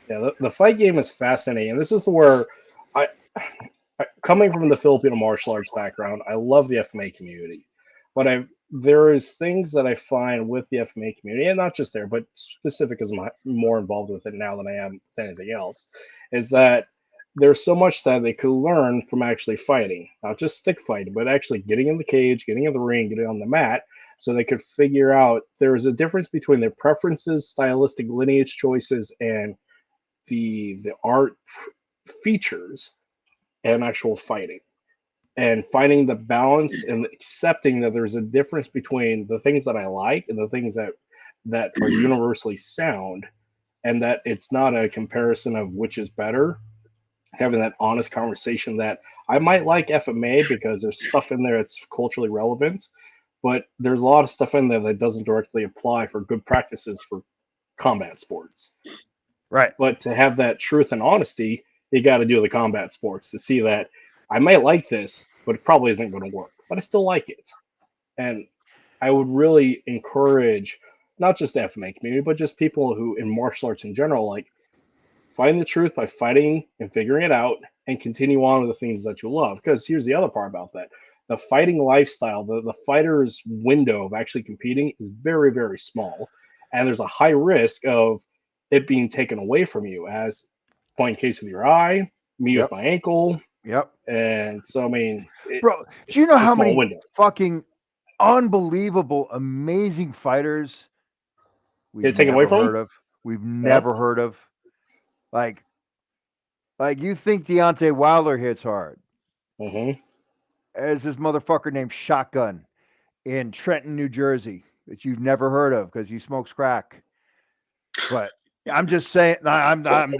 Yeah, the fight game is fascinating. And this is where I, coming from the Filipino martial arts background, I love the FMA community. But there is things that I find with the FMA community, and not just there, but specific as I'm more involved with it now than I am with anything else, is that there's so much that they could learn from actually fighting, not just stick fighting, but actually getting in the cage, getting in the ring, getting on the mat, so they could figure out there is a difference between their preferences, stylistic lineage choices, and the art features and actual fighting, and finding the balance and accepting that there's a difference between the things that I like and the things that are universally sound, and that it's not a comparison of which is better. Having that honest conversation that I might like FMA because there's stuff in there that's culturally relevant, but there's a lot of stuff in there that doesn't directly apply for good practices for combat sports. right, But to have that truth and honesty, you got to do the combat sports to see that I might like this, but it probably isn't going to work. But I still like it. And I would really encourage not just the FMA community, but just people who in martial arts in general, like find the truth by fighting and figuring it out and continue on with the things that you love. Because here's the other part about that. The fighting lifestyle, the fighter's window of actually competing is very, very small. And there's a high risk of it being taken away from you, as point case with your eye, me with yep, my ankle. yep, And so, I mean, bro. Do you it's know just a how small many window. fucking unbelievable, amazing fighters we've Get it taken away never from heard them? of? We've Yep. never heard of. Like, like you think Deontay Wilder hits hard? Hmm. There's this motherfucker named Shotgun in Trenton, New Jersey, that you've never heard of because he smokes crack. But I'm just saying, I'm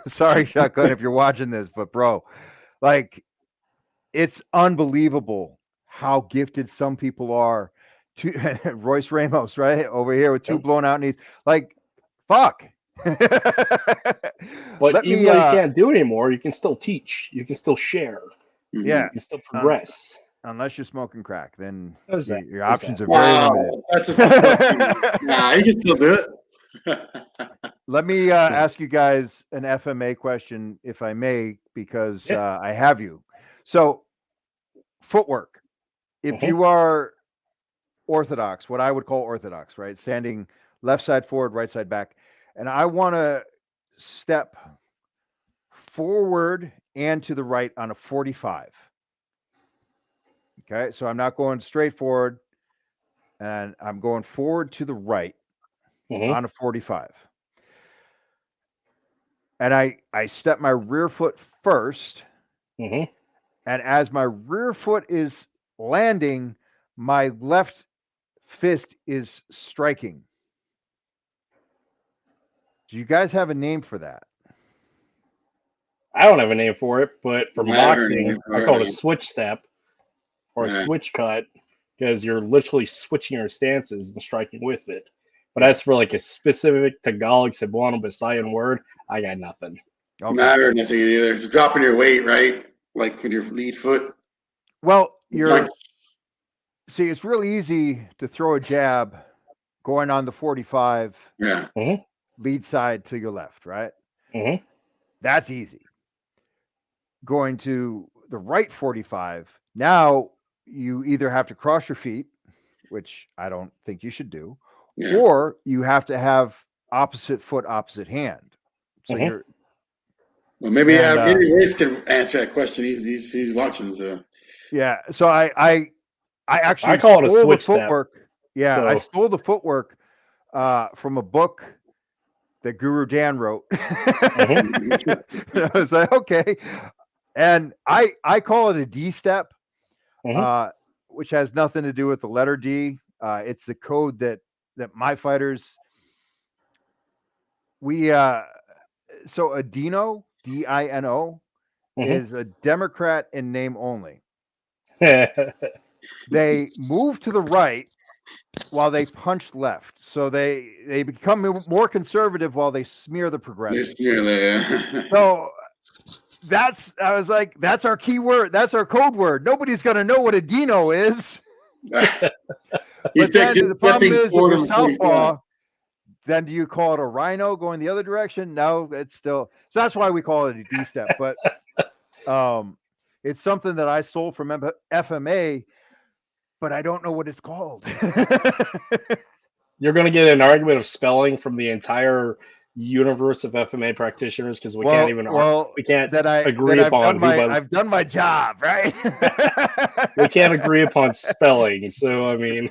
sorry, Shotgun, if you're watching this, but bro, like, it's unbelievable how gifted some people are. To Royce Ramos, right over here with two Yep. blown out knees. Like, fuck. But even though you can't do it anymore, you can still teach. You can still share. Yeah, You can still progress. Unless you're smoking crack, then Exactly. your options are very limited. That's a nah, you can still do it. Let me ask you guys an FMA question, if I may, because I have you. So, footwork. If you are orthodox, what I would call orthodox, right? Standing left side forward, right side back, and I want to step forward and to the right on a 45. Okay, so I'm not going straight forward, and I'm going forward to the right on a 45. And I step my rear foot first, and as my rear foot is landing, my left fist is striking. Do you guys have a name for that? I don't have a name for it, but for boxing, I call it a switch step or a switch cut because you're literally switching your stances and striking with it. But as for like a specific Tagalog Cebuano Visayan word, I got nothing. Okay. No, I heard nothing either. It's dropping your weight, right? Like with your lead foot. Well, see, it's really easy to throw a jab going on the 45. Yeah. Lead side to your left, right? Mm-hmm. That's easy. Going to the right 45, now you either have to cross your feet, which I don't think you should do, or you have to have opposite foot, opposite hand. So you're. Well, maybe Reese can answer that question. He's watching, so. Yeah. So I actually I call it a switch footwork. Step. Yeah, so. I stole the footwork from a book that Guru Dan wrote. I was like, okay. And I call it a D step, which has nothing to do with the letter D. It's the code that my fighters, so a Dino, D-I-N-O, is a Democrat in name only. They move to the right while they punch left. So they become more conservative while they smear the progressive. So I was like, that's our key word. That's our code word. Nobody's going to know what a Dino is. But then the problem is, if you're southpaw, then do you call it a rhino going the other direction? No, it's still. So that's why we call it a D step. But it's something that I stole from FMA, but I don't know what it's called. You're going to get an argument of spelling from the entire universe of FMA practitioners because we can't agree upon. I've done my job, right? We can't agree upon spelling, so I mean.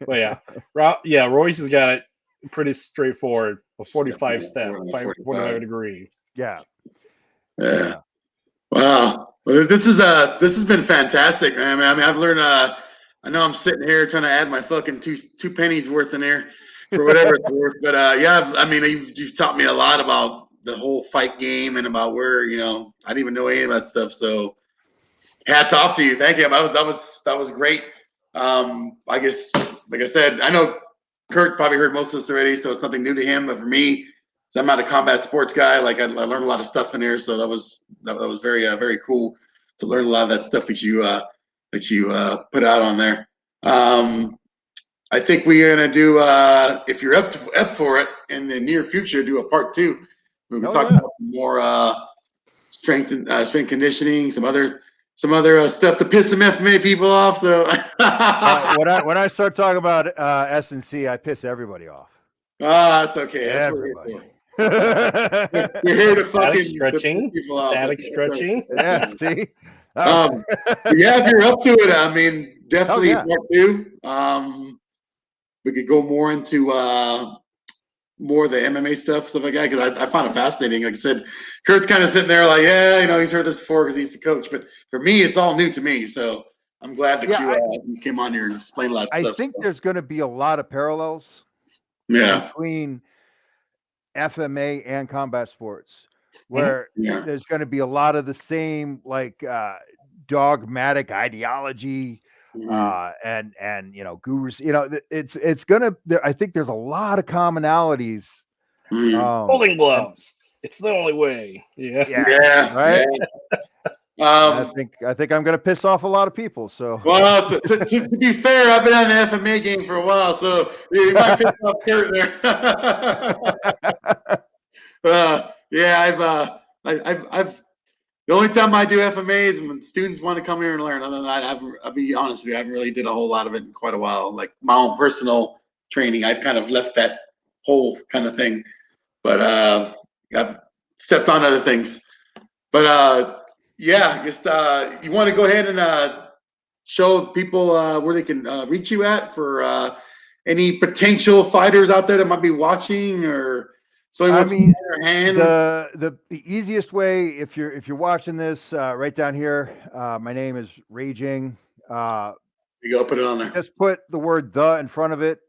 But yeah, Royce has got it pretty straightforward. A 45 step, 45 degree. Yeah. Wow. Well, this has been fantastic, man. I mean, I've learned. I know I'm sitting here trying to add my fucking two pennies worth in there for whatever it's worth. But I mean, you've taught me a lot about the whole fight game and about where I didn't even know any of that stuff. So hats off to you. Thank you. That was great. I guess, like I said, I know Kurt's probably heard most of this already, so it's something new to him. But for me, so I'm not a combat sports guy. Like I learned a lot of stuff in there, so that was very very cool to learn a lot of that stuff that you put out on there. I think we're gonna do if you're up for it in the near future, do a part 2. We're gonna talk about more strength conditioning, some other stuff to piss some FMA people off. So when I start talking about S&C, I piss everybody off. That's okay. That's everybody. You're here to fucking static stretching. Yeah, see. If you're up to it, I mean, definitely part 2. We could go more into more of the MMA stuff like that, because I found it fascinating. Like I said, Kurt's kind of sitting there like, he's heard this before because he's the coach. But for me, it's all new to me. So I'm glad that you came on here and explained a lot of stuff. I think there's going to be a lot of parallels between FMA and combat sports, where there's going to be a lot of the same like dogmatic ideology, and gurus. It's gonna. I think there's a lot of commonalities. Holding gloves. It's the only way. Yeah. Right. Yeah. I think I'm gonna piss off a lot of people. So well, to be fair, I've been on the FMA game for a while, so you might piss off Kurt there. Yeah, I've the only time I do FMA is when students want to come here and learn. Other than that, I'll be honest with you, I haven't really did a whole lot of it in quite a while. Like my own personal training, I've kind of left that whole kind of thing. But I've stepped on other things. But yeah, just you want to go ahead and show people where they can reach you at for any potential fighters out there that might be watching, or I mean, the easiest way, if you're watching this, right down here, my name is Raging. You go put it on there. Just put the word "the" in front of it,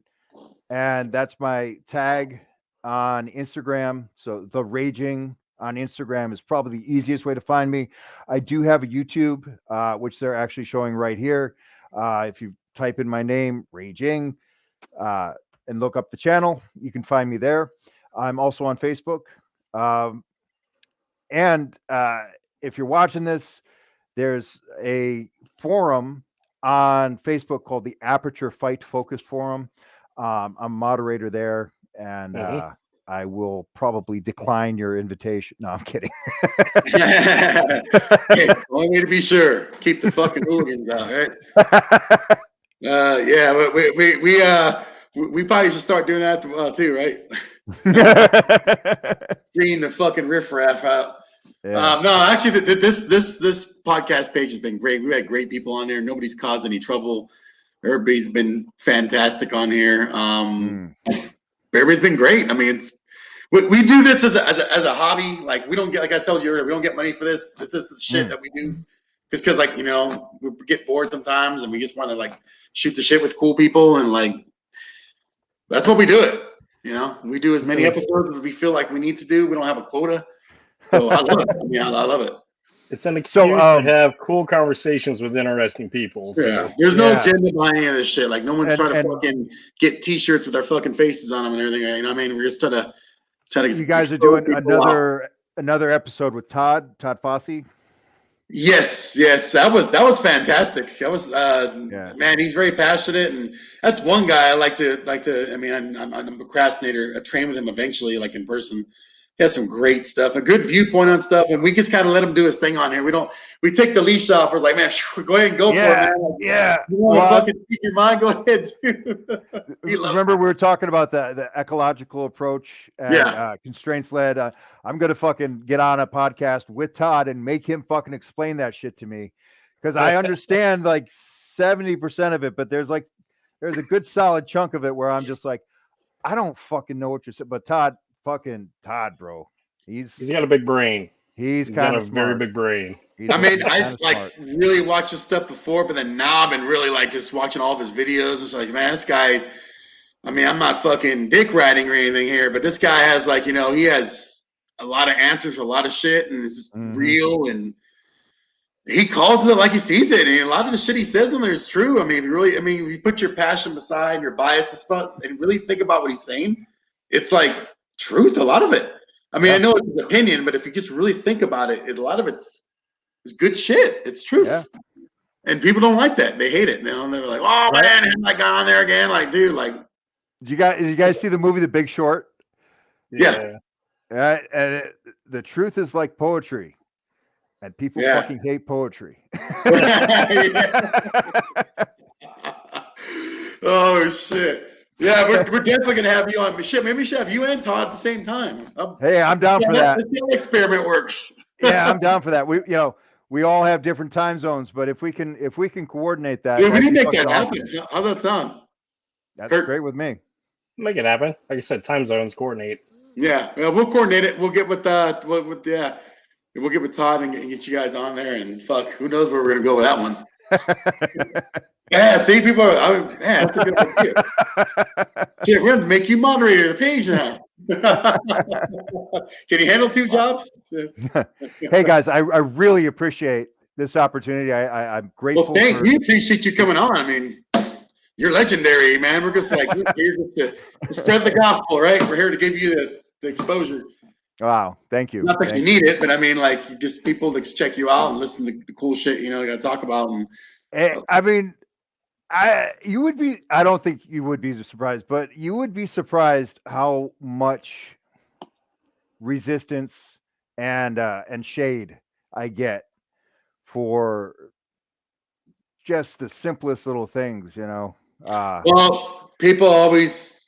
and that's my tag on Instagram. So the Raging on Instagram is probably the easiest way to find me. I do have a YouTube, which they're actually showing right here. If you type in my name, Raging, and look up the channel, you can find me there. I'm also on Facebook. And if you're watching this, there's a forum on Facebook called the Aperture Fight Focus Forum. I'm a moderator there, and I will probably decline your invitation. No, I'm kidding. Hey, only way to be sure. Keep the fucking hooligans out, right? Yeah, but we probably should start doing that too, right? Screen the fucking riffraff out. Yeah. No, actually, this podcast page has been great. We've had great people on there. Nobody's caused any trouble. Everybody's been fantastic on here. Everybody's been great. I mean, we do this as a hobby. Like we don't get, like I told you earlier, we don't get money for this. This is shit that we do just because, like, we get bored sometimes and we just want to like shoot the shit with cool people, and like that's what we do it. We do as many episodes as we feel like we need to do. We don't have a quota. So I love it. I mean, I love it. It's an excuse to have cool conversations with interesting people. So. Yeah, there's no agenda behind any of this shit. Like no one's trying to fucking get T-shirts with our fucking faces on them and everything. You know what I mean? We're just trying to. You guys are doing another episode with Todd Fossey. Yes, that was fantastic. That was man, he's very passionate, and that's one guy I like to. I mean, I'm a procrastinator. I train with him eventually, like in person. He has some great stuff, a good viewpoint on stuff, and we just kind of let him do his thing on here. We take the leash off. We're like, man, go ahead and go for it, man. Like, you want to fucking speak your mind? Go ahead, dude. Remember, we were talking about the ecological approach and constraints led. I'm gonna fucking get on a podcast with Todd and make him fucking explain that shit to me, because I understand like 70% of it, but there's a good solid chunk of it where I'm just like, I don't fucking know what you're saying. But Todd, bro, he's got a big brain. He's got a very big brain. I mean, I like really watched his stuff before, but then now I've been really like just watching all of his videos. It's like, man, this guy. I mean, I'm not fucking dick riding or anything here, but this guy has like, he has a lot of answers for a lot of shit, and it's real, and he calls it like he sees it, and a lot of the shit he says in there is true. I mean, if you put your passion beside your biases and really think about what he's saying, it's like truth, a lot of it. I mean, I know it's his opinion, but if you just really think about it, a lot of it's good shit. It's truth. Yeah. And people don't like that. They hate it. They're like, oh man, that guy on there again. Like, dude, like. Did you guys see the movie The Big Short? Yeah. And the truth is like poetry, and people fucking hate poetry. Oh shit. Yeah, we're definitely gonna have you on. Shit, maybe we should have you and Todd at the same time. Hey, I'm down for that. Let's see how the experiment works. Yeah, I'm down for that. We all have different time zones, but if we can coordinate that, dude, we need to make that happen. How's that sound? That's great with me. Make it happen. Like I said, time zones coordinate. Yeah, we'll coordinate it. We'll get with we'll get with Todd and get you guys on there. And fuck, who knows where we're gonna go with that one. Yeah, see, people are. That's a good idea. Shit, we're gonna make you moderator of the page now. Can you handle 2 jobs? Hey guys, I really appreciate this opportunity. I'm grateful. Well, thank you. Appreciate you coming on. I mean, you're legendary, man. We're just like we're here to spread the gospel, right? We're here to give you the exposure. Wow, thank you. Not that Thank you need it, but I mean, like, just people to check you out and listen to the cool shit you got to talk about. And I mean, you would be. I don't think you would be surprised, but you would be surprised how much resistance and shade I get for just the simplest little things. well, people always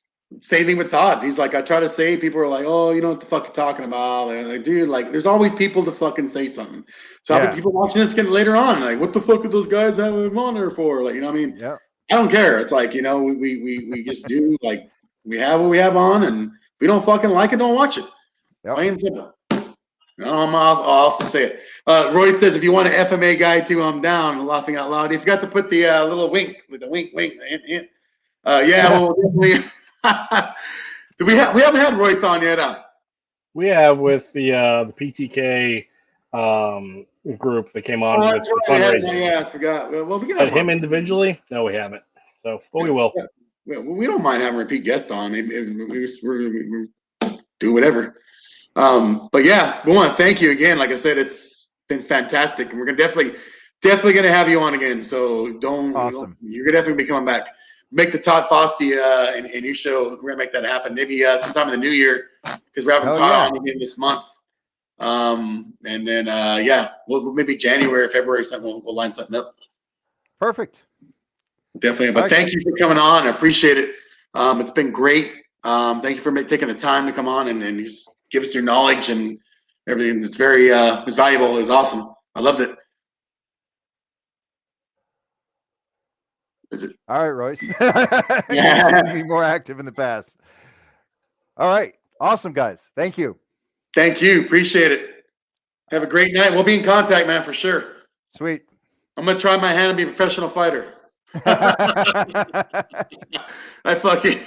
same thing with Todd. He's like, I try to say, people are like, oh, you know what the fuck you're talking about. And like, dude, like, there's always people to fucking say something. So Yeah. people watching this later on, like, what the fuck are those guys having a monitor for? Like, what I mean? Yeah. I don't care. It's like, we just do, like, we have what we have on, and if we don't fucking like it, don't watch it. Yep. Plain and simple. I'll also say it. Roy says, if you want an FMA guy too, I'm down. Laughing out loud. You forgot to put the little wink with the wink. Yeah, well, definitely. we haven't had Royce on yet. We have with the PTK group that came on with the fundraising. Yeah, I forgot. Well, we can But have him individually? No, we haven't. So, but we will. Yeah, we don't mind having repeat guests on. Maybe we do whatever. But yeah, we want to thank you again. Like I said, it's been fantastic, and we're definitely gonna have you on again. So Awesome. You're definitely be coming back. Make the Todd Fossey and your show. We're gonna make that happen. Maybe sometime in the new year, because we're having Todd on again this month. And then we'll maybe January, February, something. We'll line something up. Perfect. Definitely. But thank you for coming on. I appreciate it. It's been great. Thank you for taking the time to come on and just give us your knowledge and everything. It's very it's valuable. It was awesome. I loved it. All right, Royce. You need to be more active in the past. All right. Awesome, guys. Thank you. Thank you. Appreciate it. Have a great night. We'll be in contact, man, for sure. Sweet. I'm going to try my hand and be a professional fighter. I fucking,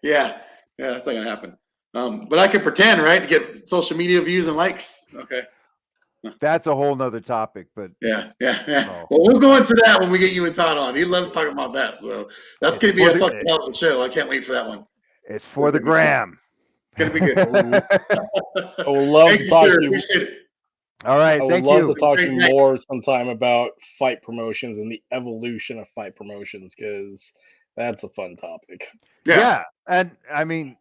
yeah, that's not going to happen. But I can pretend, right, to get social media views and likes. Okay. That's a whole nother topic, but yeah. Well, we'll go into that when we get you and Todd on. He loves talking about that, so that's going to be a fucking hell of a show. I can't wait for that one. It's for the gram. It's going to be good. I would love to talk to you. Appreciate it. All right, thank you. I would love to talk to you more sometime about fight promotions and the evolution of fight promotions, because that's a fun topic. Yeah, and I mean,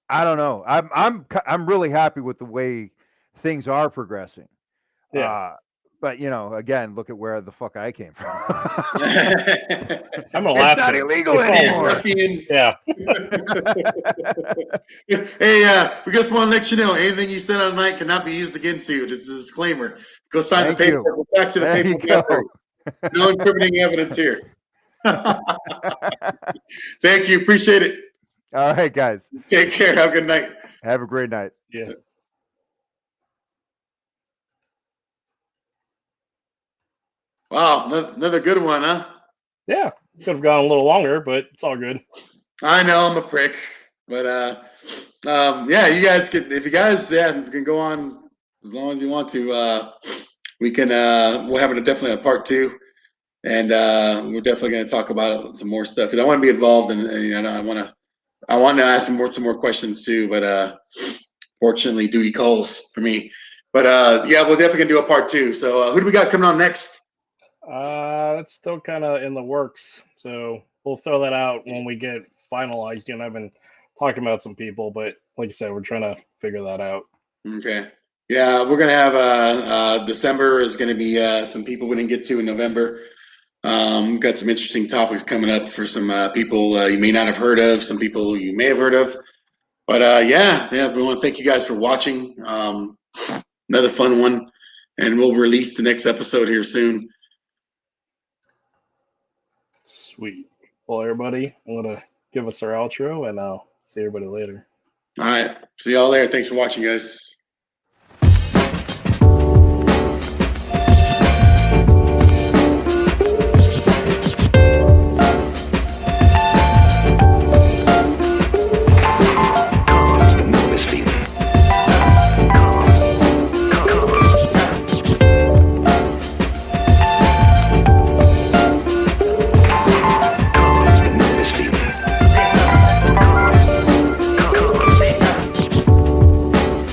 I don't know. I'm really happy with the way things are progressing. Yeah. But again, look at where the fuck I came from. I'm Alaska. It's not illegal anymore. Yeah. Hey, we just want to let you know, anything you said on night cannot be used against you. Just a disclaimer. Go sign the paper. Go back to the paper. No incriminating evidence here. Thank you. Appreciate it. All right, guys. Take care. Have a good night. Have a great night. Yeah. Wow, another good one, huh? Yeah, could have gone a little longer, but it's all good. I know I'm a prick, but yeah, you guys can, if you guys can go on as long as you want to. We can we'll have definitely a part 2, and we're definitely going to talk about some more stuff. Because I want to be involved, and I want to ask some more questions too. But fortunately, duty calls for me. But yeah, we're definitely going to do a part 2. So who do we got coming on next? That's still kind of in the works, so we'll throw that out when we get finalized. I've been talking about some people, but like I said, we're trying to figure that out. Okay. Yeah, we're gonna have December is gonna be some people we didn't get to in November. We've got some interesting topics coming up for some people you may not have heard of, some people you may have heard of. But yeah, we want to thank you guys for watching. Another fun one, and we'll release the next episode here soon. Sweet. Well, everybody, I'm gonna give us our outro, and I'll see everybody later. All right. See y'all there. Thanks for watching, guys.